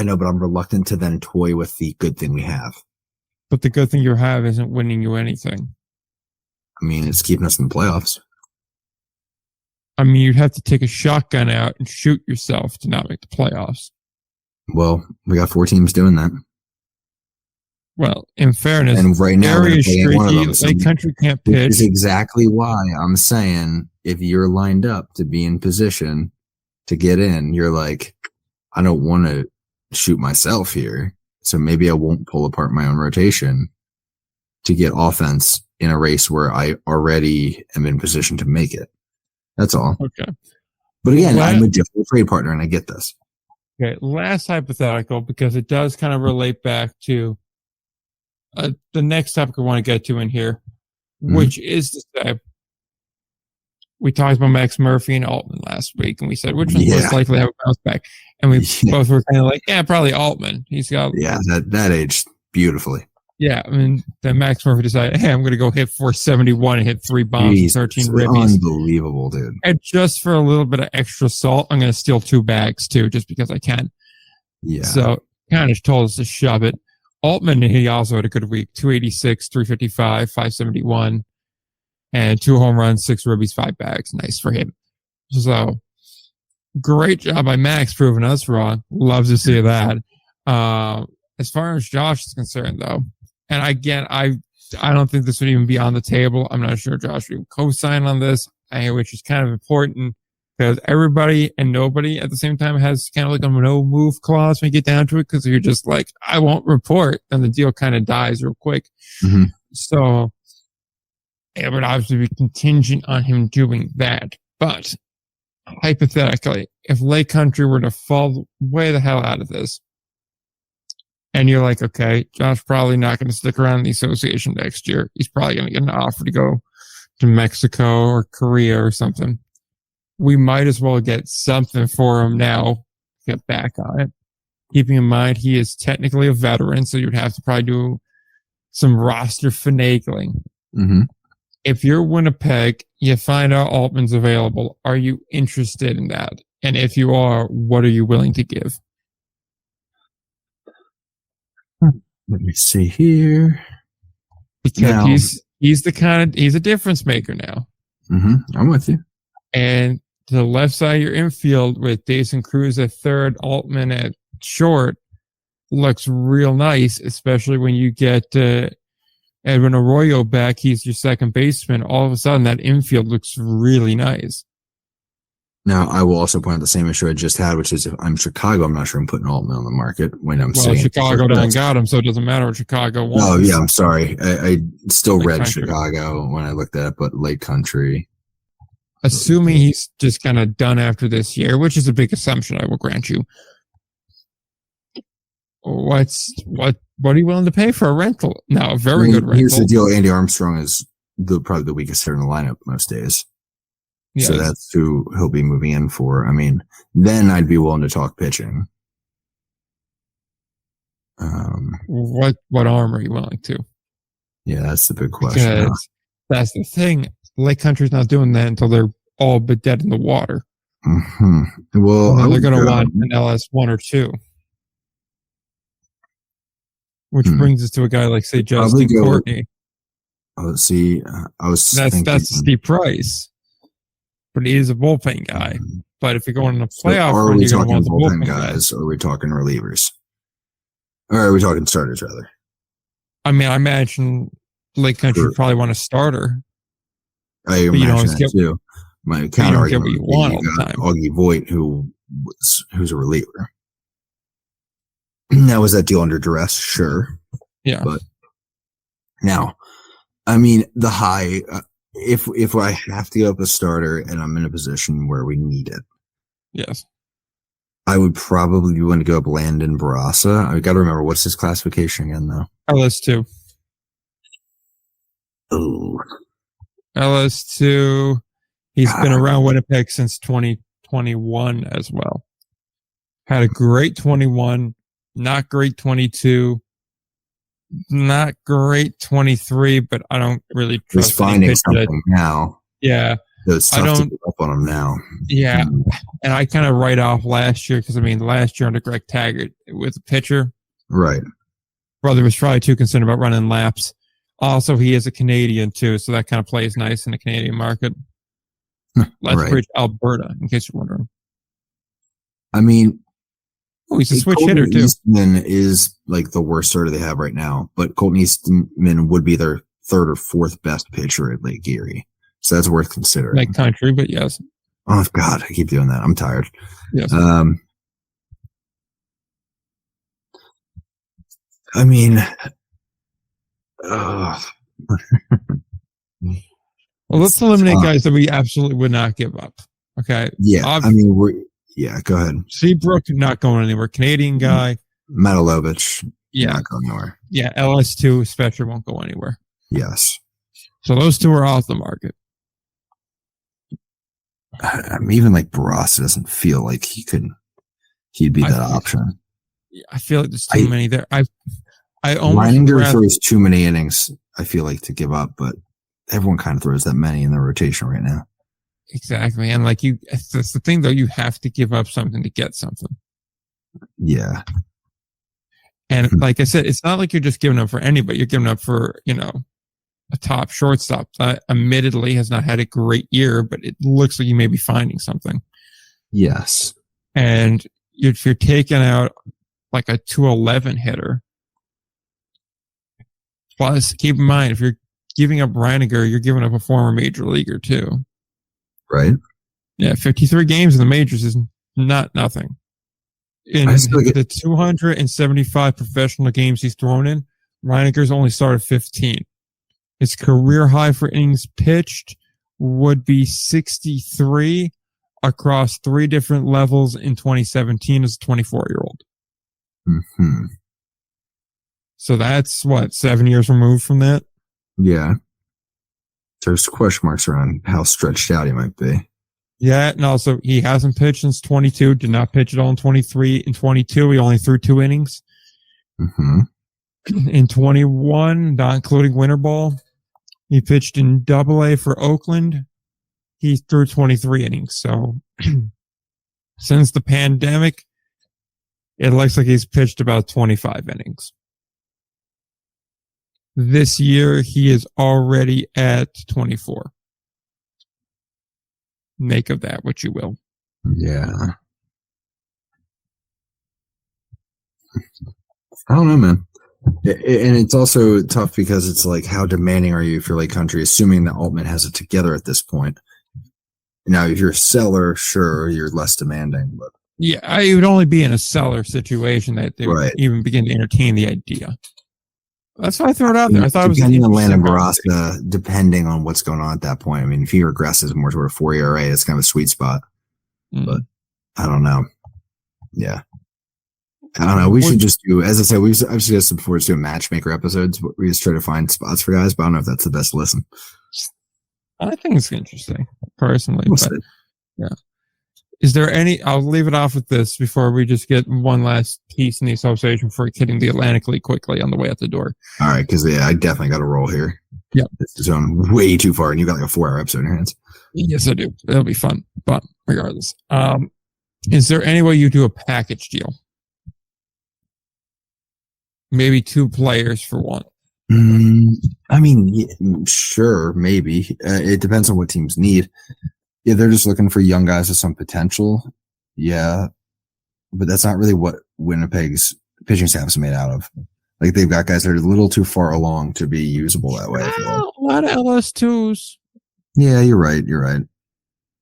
know, but I'm reluctant to then toy with the good thing we have. But the good thing you have isn't winning you anything. I mean, it's keeping us in the playoffs. I mean, you'd have to take a shotgun out and shoot yourself to not make the playoffs. Well, we got 4 teams doing that. Well, in fairness, and right now, is streaky. Lake Country can't pitch. This is exactly why I'm saying, if you're lined up to be in position to get in, you're like, I don't want to shoot myself here, so maybe I won't pull apart my own rotation to get offense in a race where I already am in position to make it. That's all. Okay. But again, I'm a different trade partner, and I get this. Okay, last hypothetical, because it does kind of relate back to the next topic I want to get to in here, which is to say, we talked about Max Murphy and Altman last week, and we said which one's most likely to have a bounce back, and we both were kind of like, yeah, probably Altman. He's got that aged beautifully. Yeah, I mean, then Max Murphy decided, hey, I'm going to go hit 471 and hit 3 bombs and 13 ribbies. Unbelievable, dude. And just for a little bit of extra salt, I'm going to steal 2 bags, too, just because I can. Yeah. So, kind of told us to shove it. Altman, he also had a good week. 286, 355, 571, and 2 home runs, 6 ribbies, 5 bags. Nice for him. So, great job by Max proving us wrong. Love to see that. As far as Josh is concerned, though, and again, I don't think this would even be on the table. I'm not sure Josh would co-sign on this, which is kind of important because everybody and nobody at the same time has kind of like a no move clause when you get down to it. Because you're just like, I won't report, and the deal kind of dies real quick. Mm-hmm. So it would obviously be contingent on him doing that. But hypothetically, if Lake Country were to fall way the hell out of this, and you're like, okay, Josh probably not going to stick around in the association next year. He's probably going to get an offer to go to Mexico or Korea or something. We might as well get something for him now, get back on it. Keeping in mind, he is technically a veteran, so you'd have to probably do some roster finagling. Mm-hmm. If you're Winnipeg, you find out Altman's available. Are you interested in that? And if you are, what are you willing to give? Let me see here. Because now, he's a difference maker now. Mm-hmm, I'm with you. And to the left side of your infield with Dason Cruz at third, Altman at short looks real nice, especially when you get Edwin Arroyo back. He's your second baseman. All of a sudden, that infield looks really nice. Now, I will also point out the same issue I just had, which is if I'm Chicago, I'm not sure I'm putting Altman on the market when I'm saying Chicago done got him, so it doesn't matter what Chicago wants. Oh, yeah, I'm sorry. I still Lake read Country. Chicago when I looked at it, but Lake Country. Assuming he's just kind of done after this year, which is a big assumption, I will grant you. What are you willing to pay for a rental? No, a very good rental. Here's the deal. Andy Armstrong is probably the weakest hitter in the lineup most days. Yeah, so that's who he'll be moving in for. I mean, then I'd be willing to talk pitching. What arm are you willing to? Yeah, that's the big question. Because that's the thing. Lake Country's not doing that until they're all but dead in the water. Mm-hmm. Well, they're going to want an LS1 or 2. Which brings us to a guy like, say, Justin Courtney. Let's see. That's a steep price. But he is a bullpen guy. But if you're going in a playoff run, you're going to want the bullpen guys. Or are we talking relievers? Or are we talking starters, rather? I mean, I imagine Lake Country would probably want a starter. I imagine that too. My counter argument would be Augie Voigt, who's a reliever. Now, was that deal under duress? Sure. Yeah. But now, I mean, the high... If I have to go up a starter and I'm in a position where we need it, yes, I would probably want to go up Landon Barassa. I got to remember what's his classification again, though. LS2. Oh, LS2. He's been around Winnipeg since 2021 as well. Had a great 21, not great 22. Not great 23, but I don't really trust. He's finding something now. Yeah, it's tough to give up on him now. Yeah, and I kind of write off last year because last year under Greg Taggart with the pitcher, right? Brother was probably too concerned about running laps. Also, he is a Canadian too, so that kind of plays nice in the Canadian market. Lethbridge, Alberta, in case you're wondering. I mean. Oh, he's a switch hitter, too. Eastman is like the worst starter they have right now, but Colton Eastman would be their third or fourth best pitcher at Lake Erie. So that's worth considering. Lake Country, but yes. Oh, God, I keep doing that. I'm tired. Yes. I mean, Well, let's eliminate guys that we absolutely would not give up. Okay. Yeah. I mean, go ahead. Seabrook, not going anywhere. Canadian guy. Matalovich. Yeah. Not going anywhere. Yeah. LS2 especially won't go anywhere. Yes. So those two are off the market. I mean, even like Barras doesn't feel like he'd be that option. I feel like there's too many there. I almost Leininger throws too many innings, I feel like, to give up, but everyone kind of throws that many in their rotation right now. Exactly. And like that's the thing though, you have to give up something to get something. Yeah. And like I said, it's not like you're just giving up for anybody. You're giving up for, a top shortstop that admittedly has not had a great year, but it looks like you may be finding something. Yes. And if you're taking out like a 211 hitter, plus keep in mind, if you're giving up Reininger, you're giving up a former major leaguer too. Right. Yeah. 53 games in the majors is not nothing. In the 275 professional games he's thrown in, Reininger's only started 15. His career high for innings pitched would be 63 across 3 different levels in 2017 as a 24-year-old. Mm-hmm. So that's 7 years removed from that? Yeah. There's question marks around how stretched out he might be. Yeah, and also he hasn't pitched since 22, did not pitch at all in 23. In 22, he only threw 2 innings. Mm-hmm. In 21, not including winter ball, he pitched in Double-A for Oakland. He threw 23 innings. So since the pandemic, it looks like he's pitched about 25 innings. This year, he is already at 24. Make of that what you will. Yeah. I don't know, man. And it's also tough because it's like, how demanding are you if you're Lake Country, assuming that Altman has it together at this point? Now, if you're a seller, sure, you're less demanding. But yeah, I would only be in a seller situation that they would even begin to entertain the idea. That's why I threw it out there. I thought it was depending on Landon Barraska, depending on what's going on at that point. I mean, if he regresses more toward a 4 ERA, it's kind of a sweet spot. But I don't know. Yeah. I don't know. We should just do, as I said, I've suggested before, just do matchmaker episodes. We just try to find spots for guys, but I don't know if that's the best listen. I think it's interesting, personally. But, yeah. Is there any, I'll leave it off with this before we just get one last piece in the association before hitting the Atlantic League quickly on the way out the door. All right, because I definitely got a roll here. Yeah. This is going way too far, and you got like a 4-hour episode in your hands. Yes, I do. It'll be fun, but regardless. Is there any way you do a package deal? Maybe 2 players for one. I mean, sure, maybe. It depends on what teams need. Yeah, they're just looking for young guys with some potential. Yeah, but that's not really what Winnipeg's pitching staff is made out of. Like, they've got guys that are a little too far along to be usable that way. A lot of LS2s. Yeah, you're right.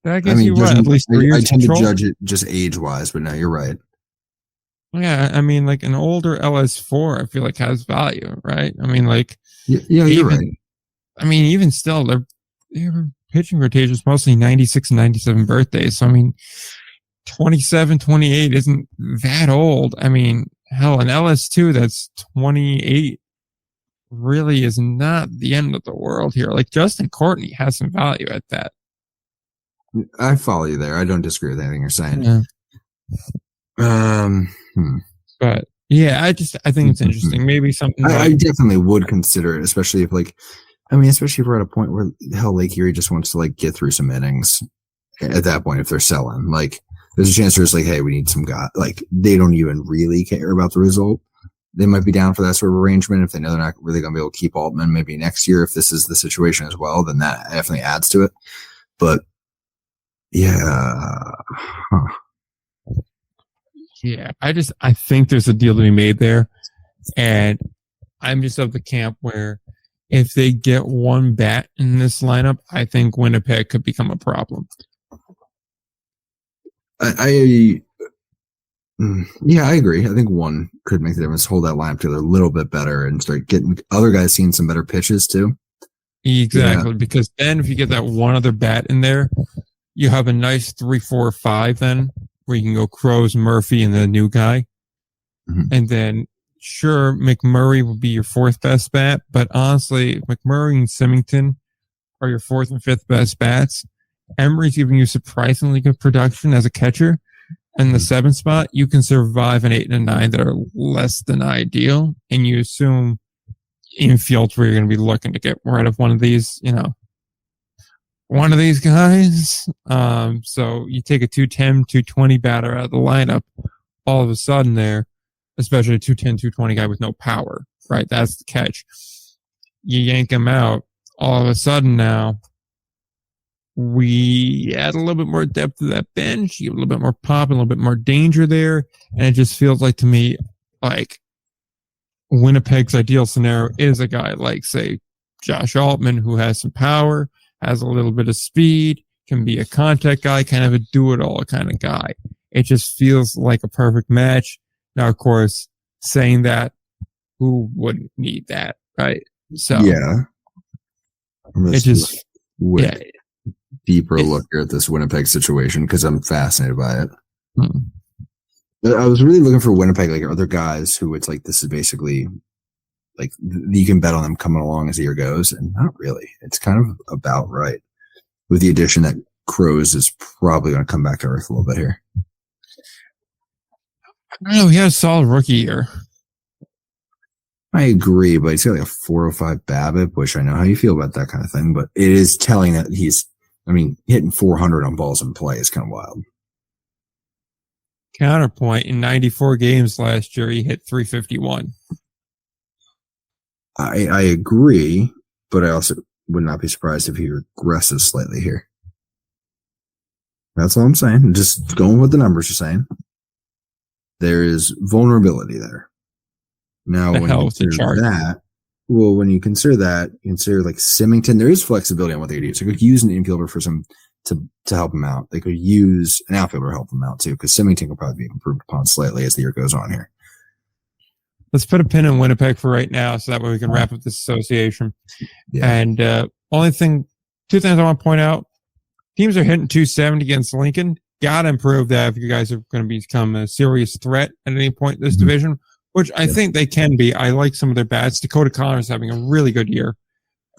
That gives you what, at least 3 years I tend control? to judge it just age-wise, but no, you're right. Yeah, I mean, like an older LS4, I feel like has value, right? I mean, like, yeah, you're right. I mean, even still, their pitching rotation is mostly 96 and 97 birthdays. So, I mean, 27, 28 isn't that old. I mean, hell, an LS2 that's 28 really is not the end of the world here. Like, Justin Courtney has some value at that. I follow you there. I don't disagree with anything you're saying. Yeah. But yeah, I think it's interesting. Maybe something. I definitely would consider it, especially if especially if we're at a point where Lake Erie just wants to get through some innings. At that point, if they're selling, there's a chance there's hey, we need some guy. They don't even really care about the result. They might be down for that sort of arrangement if they know they're not really going to be able to keep Altman. Maybe next year, if this is the situation as well, then that definitely adds to it. But yeah. Yeah, I think there's a deal to be made there. And I'm just of the camp where if they get one bat in this lineup, I think Winnipeg could become a problem. I agree. I think one could make the difference. Hold that lineup together a little bit better and start getting other guys seeing some better pitches too. Exactly, because then if you get that one other bat in there, you have a nice 3, 4, 5 then, where you can go Crows, Murphy, and the new guy. Mhm. And then, sure, McMurray will be your fourth best bat, but honestly, McMurray and Symington are your fourth and fifth best bats. Emery's giving you surprisingly good production as a catcher. And the 7th spot, you can survive an 8 and a 9 that are less than ideal, and you assume infield where you're going to be looking to get rid of one of these, one of these guys. So you take a 210, 220 batter out of the lineup, all of a sudden there, especially a 210, 220 guy with no power, right? That's the catch. You yank him out, all of a sudden now, we add a little bit more depth to that bench, you have a little bit more pop, and a little bit more danger there, and it just feels like to me like Winnipeg's ideal scenario is a guy like, say, Josh Altman, who has some power, has a little bit of speed, can be a contact guy, kind of a do-it-all kind of guy. It just feels like a perfect match. Now, of course, saying that, who wouldn't need that, right? So yeah, it just deeper look here at this Winnipeg situation because I'm fascinated by it. Hmm. I was really looking for Winnipeg, like other guys who it's like this is basically like you can bet on them coming along as the year goes, and not really. It's kind of about right, with the addition that Crows is probably going to come back to earth a little bit here. I don't know. He had a solid rookie year. I agree, but he's got like a 405 BABIP, which I know how you feel about that kind of thing, but it is telling that hitting 400 on balls in play is kind of wild. Counterpoint, in 94 games last year, he hit 351. I agree, but I also would not be surprised if he regresses slightly here. That's all I'm saying. Just going with the numbers you're saying. There is vulnerability there. Now, when you consider that, you consider like Symington, there is flexibility on what they could use. They could use an infielder for some to help him out. They could use an outfielder to help him out too, because Symington will probably be improved upon slightly as the year goes on here. Let's put a pin in Winnipeg for right now, so that way we can wrap up this association. Yeah. And two things I want to point out: teams are hitting 270 against Lincoln. Got to improve that if you guys are going to become a serious threat at any point in this division. Which I think they can be. I like some of their bats. Dakota Connor's having a really good year.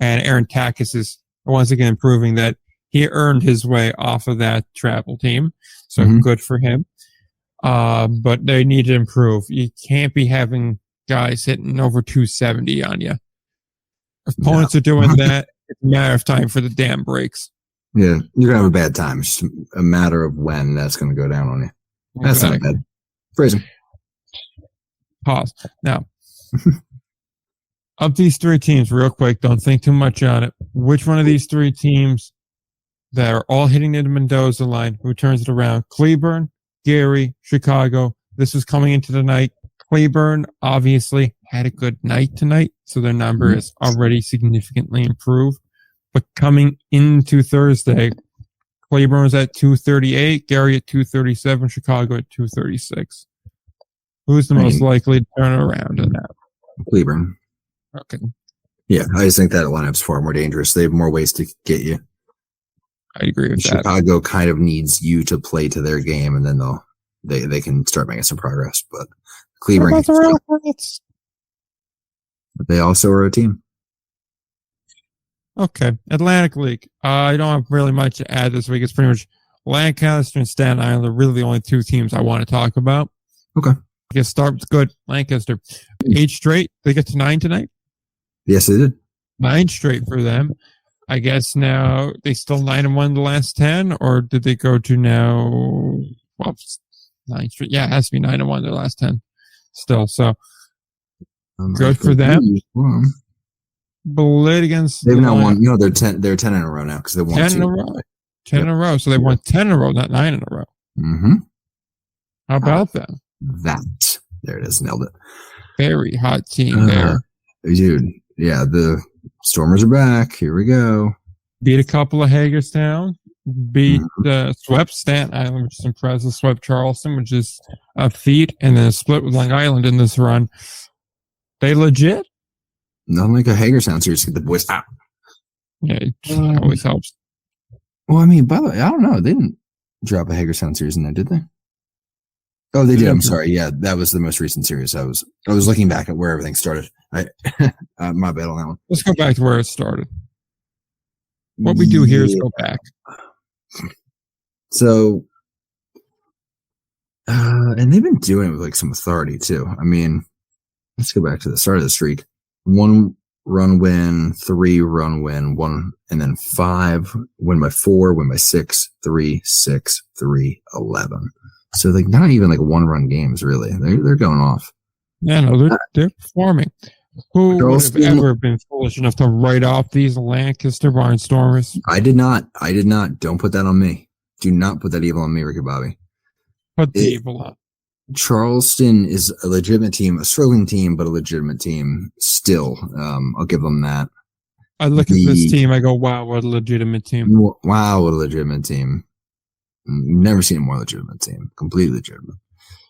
And Aaron Takis is once again proving that he earned his way off of that travel team. So good for him. But they need to improve. You can't be having guys hitting over 270 on you. If opponents are doing that, it's a matter of time for the damn breaks. Yeah, you're going to have a bad time. It's just a matter of when that's going to go down on you. That's not bad. Phrasing. Pause. Now, of these three teams, real quick, don't think too much on it. Which one of these three teams that are all hitting into Mendoza line, who turns it around? Cleburne, Gary, Chicago. This was coming into the night. Cleburne obviously had a good night tonight, so their number is already significantly improved. But coming into Thursday, Cleburne was at 238, Gary at 237, Chicago at 236. Who's the most likely to turn around in that? Cleburne. Okay. Yeah, I just think that lineup's far more dangerous. They have more ways to get you. I agree with that. Chicago kind of needs you to play to their game, and then they can start making some progress. But Cleburne, they also are a team. Okay, Atlantic League. I don't have really much to add this week. It's pretty much Lancaster and Staten Island are really the only two teams I want to talk about. Okay. I guess start with good. Lancaster. 8 straight. They get to 9 tonight? Yes, they did. 9 straight for them. I guess now they still 9-1 the last 10, or did they go to now? Well, 9 straight. Yeah, it has to be 9-1 the last 10 still. So good for them. Blade against. They've now won. No, they're 10 in a row now because they won 10 in a row. 10 in a row. So they won 10 in a row, not 9 in a row. Mm-hmm. How about them? There it is. Nailed it. Very hot team there. Dude. Yeah, the Stormers are back. Here we go. Beat a couple of Hagerstown. Swept Staten Island, which is impressive. Swept Charleston, which is a feat. And then split with Long Island in this run. They legit? Nothing like a Hagerstown series to get the boys out. Yeah, it always helps. Well, I mean, by the way, I don't know. They didn't drop a Hagerstown series in there, did they? Oh, they did. I'm sorry. Yeah, that was the most recent series. I was looking back at where everything started. My bad on that one. Let's go back to where it started. What we do here is go back. So, and they've been doing it with like some authority too. I mean, let's go back to the start of the streak. 1 run win, 3 run win, 1, and then 5 win by 4, win by 6, 3, 6, 3, 11. So like not even like 1-run games really. They're going off. Yeah, no, they're performing. Who would have ever been foolish enough to write off these Lancaster Barnstormers? I did not. Don't put that on me. Do not put that evil on me, Ricky Bobby. Put the evil on. Charleston is a legitimate team, a struggling team, but a legitimate team still. I'll give them that. I look at this team, I go, wow, what a legitimate team. Wow, what a legitimate team. Never seen a more legitimate team. Completely legitimate.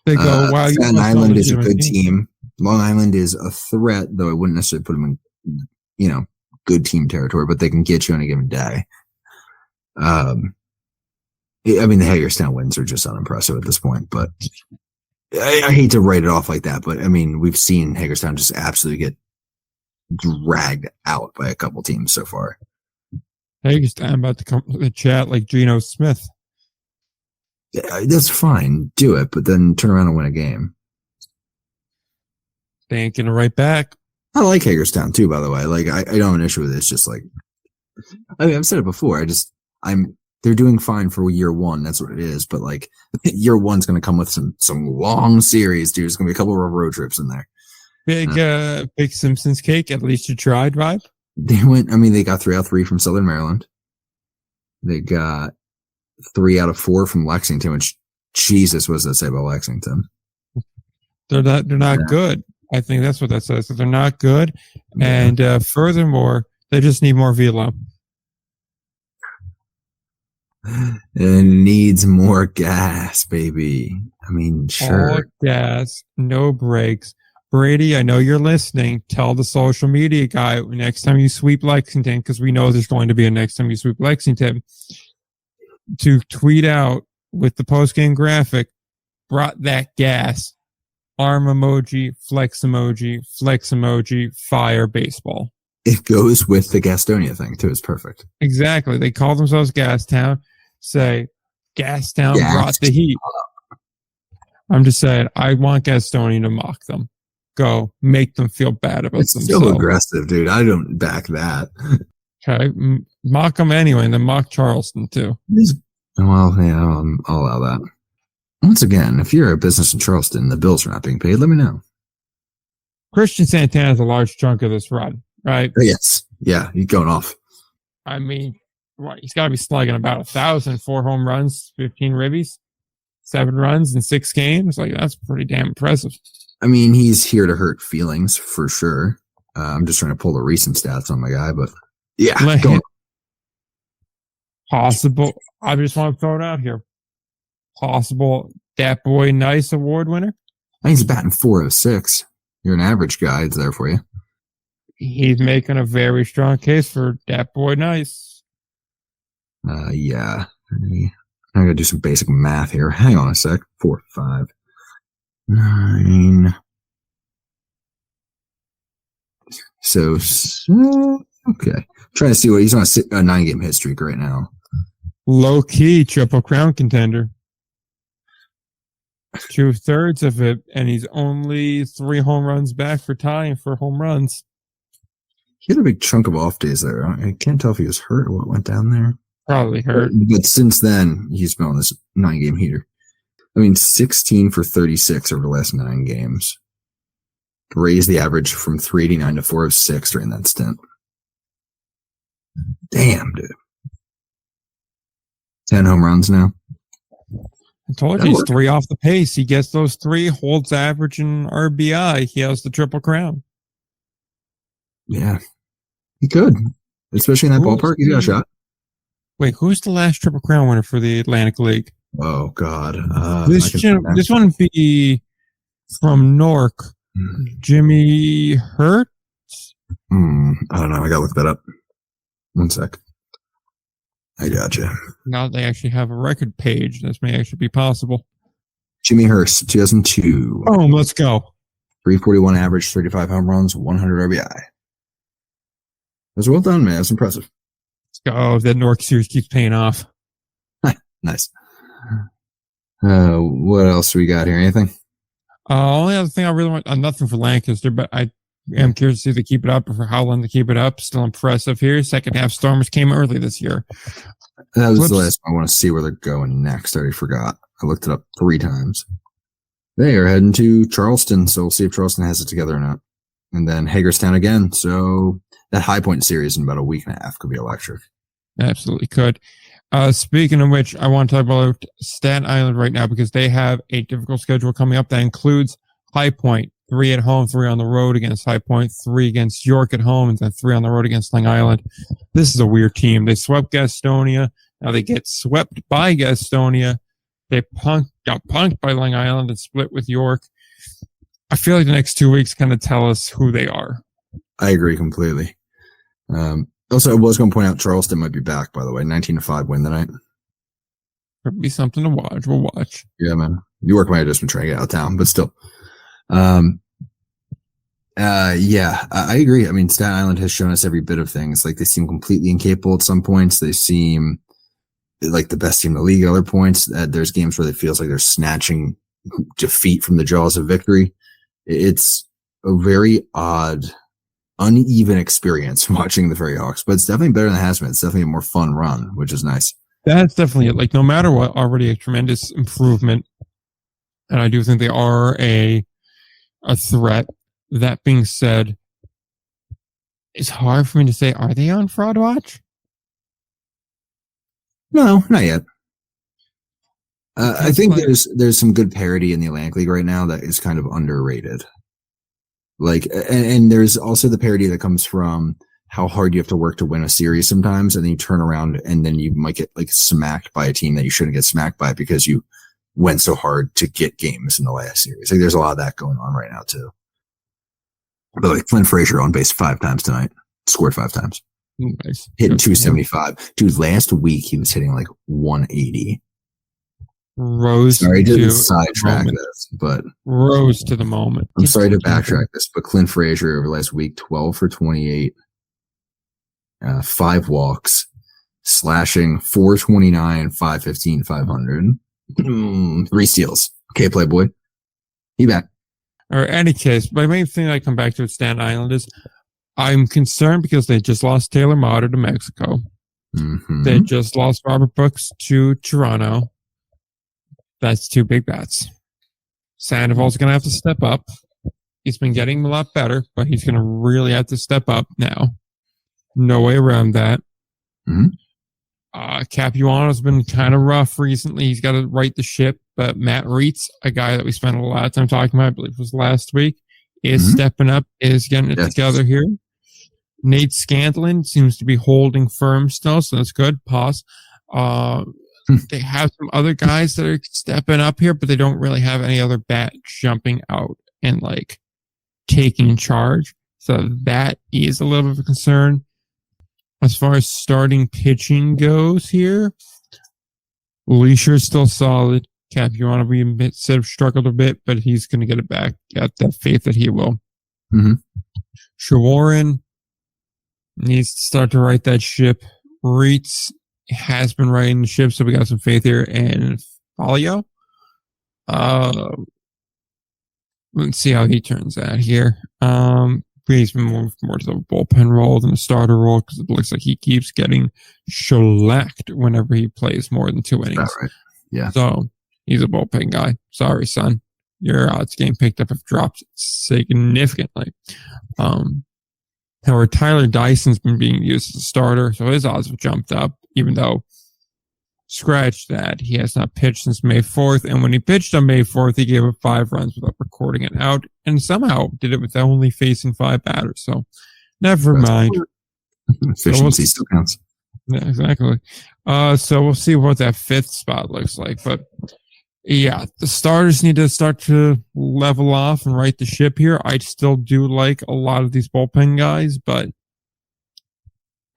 They go, wow, Staten Island is a good team. Long Island is a threat, though I wouldn't necessarily put them in, good team territory, but they can get you on a given day. I mean, the Hagerstown wins are just unimpressive at this point, but I hate to write it off like that. But I mean, we've seen Hagerstown just absolutely get dragged out by a couple teams so far. Hagerstown about to come to the chat like Geno Smith. Yeah, that's fine. Do it, but then turn around and win a game. They ain't gonna write back. I like Hagerstown too, by the way. Like I don't have an issue with it. It's just like, I mean, I've said it before. They're doing fine for year 1. That's what it is. But like year 1's going to come with some long series, dude. There's going to be a couple of road trips in there. Big Simpsons cake. At least you tried, vibe. They got 3 out of 3 from Southern Maryland. They got 3 out of 4 from Lexington, which Jesus, what does that say about Lexington? They're not good. I think that's what that says. They're not good. Yeah. And furthermore, they just need more velo. It needs more gas, baby. I mean, sure. All gas, no brakes. Brady, I know you're listening. Tell the social media guy next time you sweep Lexington, because we know there's going to be a next time you sweep Lexington, to tweet out with the post-game graphic, brought that gas, arm emoji, flex emoji, fire baseball. It goes with the Gastonia thing, too. It's perfect. Exactly. They call themselves Gastown. Say, Gastown brought the heat. I'm just saying, I want Gastonia to mock them. Go, make them feel bad about themselves. It's still aggressive, dude. I don't back that. Okay, mock them anyway, and then mock Charleston, too. Well, yeah, I'll allow that. Once again, if you're a business in Charleston and the bills are not being paid, let me know. Christian Santana has a large chunk of this run, right? Yes. Yeah, he's going off. I mean, he's got to be slugging about 1,000, 4 home runs, 15 ribbies, 7 runs in 6 games. Like, that's pretty damn impressive. I mean, he's here to hurt feelings for sure. I'm just trying to pull the recent stats on my guy, but yeah. Possible. I just want to throw it out here. Possible Dat Boy Nice Award winner. I think he's batting .406. You're an average guy. It's there for you. He's making a very strong case for Dat Boy Nice. Yeah. I'm going to do some basic math here. Hang on a sec. 4, 5, 9. So okay. Trying to see what he's on a 9-game hit streak right now. Low key Triple Crown contender. 2/3 of it, and he's only 3 home runs back for tying for home runs. He had a big chunk of off days there. I can't tell if he was hurt or what went down there. Probably hurt. But since then, he's been on this 9-game heater. I mean, 16 for 36 over the last 9 games. Raised the average from 389 to 406 during that stint. Damn, dude. 10 home runs now. I told you he's 3 off the pace. He gets those 3, holds average in RBI. He has the Triple Crown. Yeah. He could. Especially in that ballpark. He's got a shot. Wait, who's the last Triple Crown winner for the Atlantic League? Oh, God. This one be from Nork. Jimmy Hurt? I don't know. I got to look that up. 1 sec. I gotcha. Now they actually have a record page. This may actually be possible. Jimmy Hurst, 2002. Oh, let's go. 341 average, 35 home runs, 100 RBI. It was well done, man. It's impressive. Let's go. That Nork series keeps paying off. Nice. What else we got here? Anything? Only other thing I really want, nothing for Lancaster, but I am curious to see if they keep it up or for how long they keep it up. Still impressive here. Second half Stormers came early this year. That was the last one. I want to see where they're going next. I already forgot. I looked it up 3 times. They are heading to Charleston, so we'll see if Charleston has it together or not. And then Hagerstown again. So that High Point series in about a week and a half could be electric. Absolutely could. Speaking of which, I want to talk about Staten Island right now because they have a difficult schedule coming up that includes High Point, 3 at home, 3 on the road against High Point, 3 against York at home, and then 3 on the road against Long Island. This is a weird team. They swept Gastonia. Now they get swept by Gastonia. They got punked by Long Island and split with York. I feel like the next 2 weeks kind of tell us who they are. I agree completely. Also, I was going to point out Charleston might be back, by the way. 19-5 win tonight. Could be something to watch. We'll watch. Yeah, man. York might have just been trying to get out of town, but still. Yeah, I agree. I mean, Staten Island has shown us every bit of things. Like, they seem completely incapable at some points. They seem like the best team in the league at other points. There's games where it feels like they're snatching defeat from the jaws of victory. It's a very odd, uneven experience watching the Ferry Hawks, but it's definitely better than it has been. It's definitely a more fun run, which is nice. That's definitely it. Like, no matter what, already a tremendous improvement. And I do think they are a threat. That being said, it's hard for me to say, are they on Fraud Watch? No, not yet. I think there's some good parity in the Atlantic League right now that is kind of underrated. Like, and there's also the parity that comes from how hard you have to work to win a series sometimes, and then you turn around and then you might get like smacked by a team that you shouldn't get smacked by because you went so hard to get games in the last series. Like, there's a lot of that going on right now too. But like Clint Frazier on base 5 times tonight, scored 5 times, nice. hitting 275. Dude, last week he was hitting like 180. Sorry to sidetrack this, but rose to the moment. I'm sorry to backtrack this, but Clint Frazier over last week, 12 for 28, 5 walks, slashing 429, 515, 500, 3 steals. Okay, Playboy, he back. Or any case, my main thing I come back to with Staten Island is I'm concerned because they just lost Taylor Motter to Mexico. Mm-hmm. They just lost Robert Brooks to Toronto. That's 2 big bats. Sandoval's going to have to step up. He's been getting a lot better, but he's going to really have to step up now. No way around that. Mm-hmm. Capuano's been kind of rough recently. He's got to right the ship. But Matt Reitz, a guy that we spent a lot of time talking about, I believe it was last week, is stepping up, is getting it together here. Nate Scantlin seems to be holding firm still, so that's good. Pause. They have some other guys that are stepping up here, but they don't really have any other bat jumping out and like taking charge. So that is a little bit of a concern. As far as starting pitching goes here, Leisure is still solid. Capuano, we said have struggled a bit, but he's going to get it back. Got that faith that he will. Mm-hmm. Shawarren needs to start to right that ship. Reitz has been riding the ship, so we got some faith here. And Folio, let's see how he turns out here. He's been more to the bullpen role than the starter role because it looks like he keeps getting shellacked whenever he plays more than 2 innings. That's right. Yeah. So he's a bullpen guy. Sorry, son. Your odds getting picked up have dropped significantly. However, Tyler Dyson's been being used as a starter, so his odds have jumped up, even though scratch that. He has not pitched since May 4th, and when he pitched on May 4th, he gave up 5 runs without recording it out, and somehow did it with only facing 5 batters. So, never mind. Efficiency still counts. Yeah, exactly. So we'll see what that 5th spot looks like. But yeah, the starters need to start to level off and right the ship here. I still do like a lot of these bullpen guys, but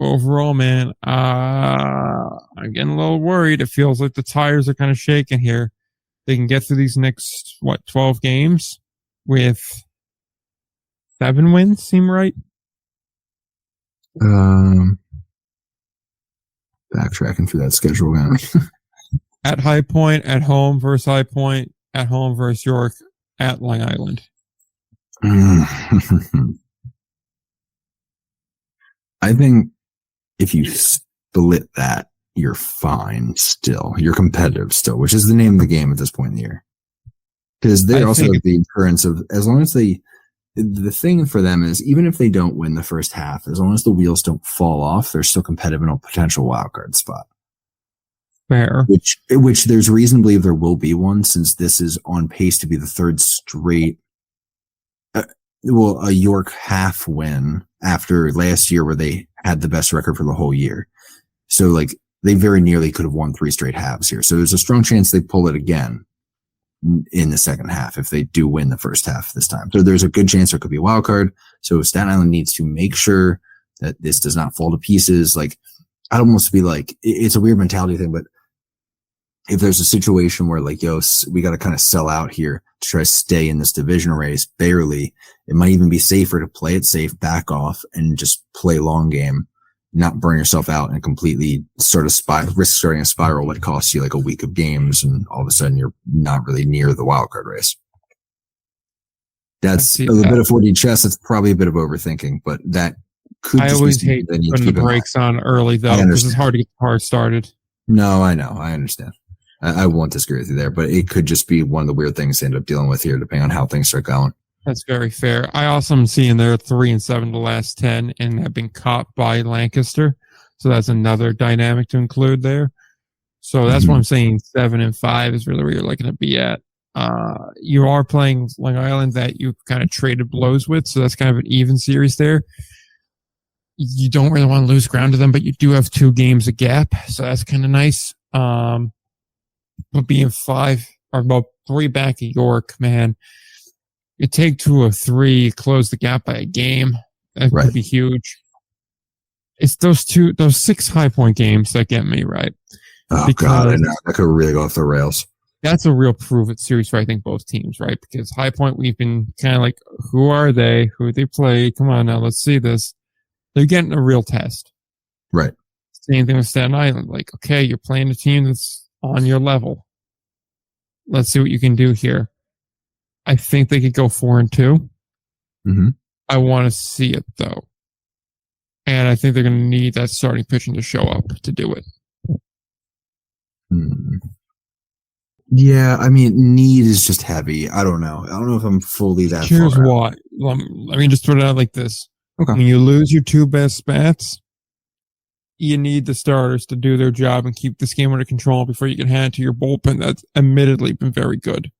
overall, man, I'm getting a little worried. It feels like the tires are kind of shaking here. They can get through these next 12 games with 7 wins. Seem right? Backtracking through that schedule again. At High Point, at home versus High Point, at home versus York, at Long Island. I think if you split that, you're fine still. You're competitive still, which is the name of the game at this point in the year. Because they also have the occurrence of, as long as the thing for them is, even if they don't win the first half, as long as the wheels don't fall off, they're still competitive in a potential wildcard spot. Fair. Which there's reason to believe there will be one, since this is on pace to be the third straight, a York half win after last year where they had the best record for the whole year. So like they very nearly could have won 3 straight halves here. So there's a strong chance they pull it again in the second half if they do win the first half this time. So there's a good chance there could be a wild card. So Staten Island needs to make sure that this does not fall to pieces. Like, I'd almost be like, it's a weird mentality thing, but if there's a situation where like, yo, we got to kind of sell out here to try to stay in this division race barely, it might even be safer to play it safe, back off, and just play long game, not burn yourself out and completely sort of risk starting a spiral that costs you like a week of games, and all of a sudden you're not really near the wild card race. That's a little bit of 4D chess. That's probably a bit of overthinking, but that could. I always hate putting the brakes on early though, because it's hard to get the car started. No, I know. I understand. I won't disagree with you there, but it could just be one of the weird things they end up dealing with here, depending on how things start going. That's very fair. I also am seeing they're 3-7 the last 10 and have been caught by Lancaster. So that's another dynamic to include there. So that's what I'm saying. 7-5 is really where you're looking to be at. You are playing Long Island that you kind of traded blows with. So that's kind of an even series there. You don't really want to lose ground to them, but you do have 2 games of gap. So that's kind of nice. But being 5 or about 3 back at York, man, you take 2 of 3, close the gap by a game. That could be huge. It's those 6 High Point games that get me, right? Oh, God, I know. That could really go off the rails. That's a real prove-it series for, I think, both teams, right? Because High Point, we've been kind of like, who are they? Who they play? Come on now, let's see this. They're getting a real test. Right. Same thing with Staten Island. Like, okay, you're playing a team that's on your level. Let's see what you can do here. I think they could go 4-2. Mm-hmm. I want to see it though, and I think they're going to need that starting pitching to show up to do it. Yeah, I mean, need is just heavy. I don't know. I don't know if I'm fully that. Here's why. Let me just throw it out like this. Okay. When you lose your 2 best bats, you need the starters to do their job and keep this game under control before you can hand it to your bullpen. That's admittedly been very good.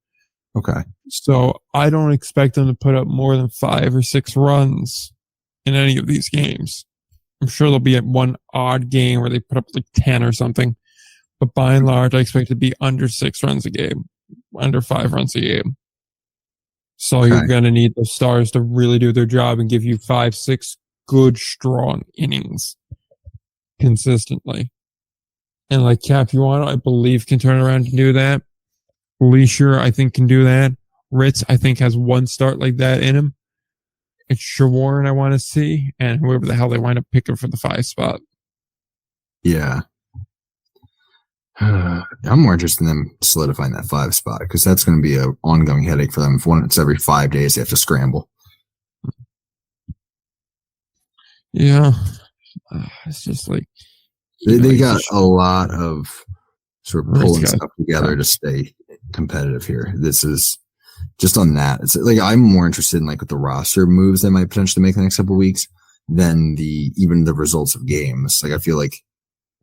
Okay. So I don't expect them to put up more than 5 or 6 runs in any of these games. I'm sure there'll be one odd game where they put up like 10 or something. But by and large, I expect it to be under 6 runs a game, under 5 runs a game. So you're going to need the stars to really do their job and give you 5-6 good, strong innings consistently. And like Capuano, I believe, can turn around and do that. Leisure, I think, can do that. Ritz, I think, has 1 start like that in him. It's Shawarren I want to see, and whoever the hell they wind up picking for the 5 spot. Yeah. I'm more interested in them solidifying that 5 spot, because that's going to be an ongoing headache for them. If it's every 5 days, they have to scramble. Yeah. It's just like... They got a lot of sort of pulling stuff together to stay competitive here. This is just on that. It's like, I'm more interested in like with the roster moves they might potentially make in the next couple of weeks than even the results of games. Like, I feel like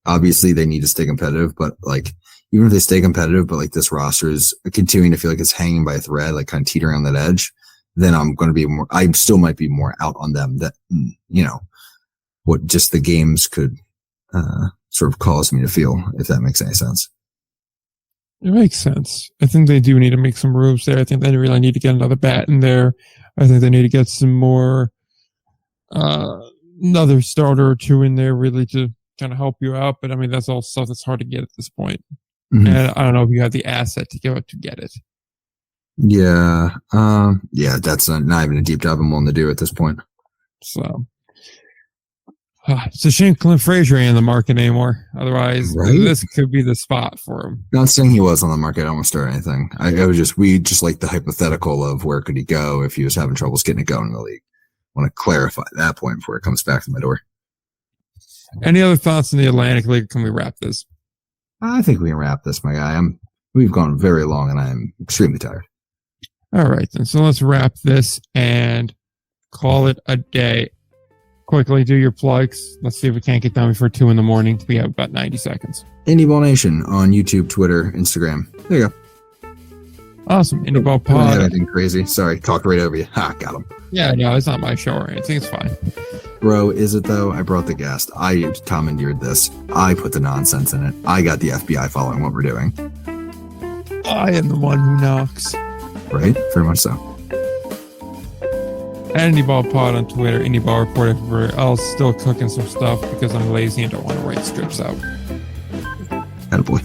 obviously they need to stay competitive, but like, even if they stay competitive, but like this roster is continuing to feel like it's hanging by a thread, like kind of teetering on that edge, then I'm going to be more, I still might be more out on them that, what just the games could, sort of cause me to feel, if that makes any sense. It makes sense. I think they do need to make some moves there. I think they really need to get another bat in there. I think they need to get some more another starter or two in there really to kind of help you out. But I mean, that's all stuff that's hard to get at this point. Mhm. And I don't know if you have the asset to go to get it. Yeah. That's not even a deep dive I'm willing to do at this point. So it's a shame Clint Frazier ain't in the market anymore. Otherwise, Right? this could be the spot for him. Not saying he was on the market. I don't want to start anything. We just like the hypothetical of where could he go if he was having troubles getting it going in the league. I want to clarify that point before it comes back to my door. Any other thoughts in the Atlantic League? Can we wrap this? I think we can wrap this, my guy. We've gone very long and I'm extremely tired. All right, then. So let's wrap this and call it a day. Quickly do your plugs. Let's see if we can't get done before 2 a.m. We have about 90 seconds. Indie Ball Nation on YouTube, Twitter, Instagram. There you go. Awesome. Indie Ball I don't have Pod. anything crazy. Sorry, talked right over you. Ha, got him. Yeah, no, it's not my show or anything. It's fine. Bro, is it though? I brought the guest. I commandeered this. I put the nonsense in it. I got the FBI following what we're doing. I am the one who knocks. Right? Very much so. And Indie Ball Pod on Twitter, Indie Ball Report everywhere else. Still cooking some stuff because I'm lazy and don't want to write scripts out. Attaboy.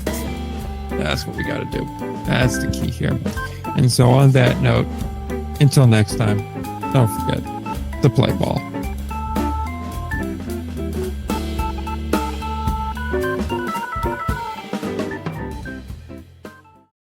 That's what we got to do. That's the key here. And so on that note, until next time, don't forget to play ball.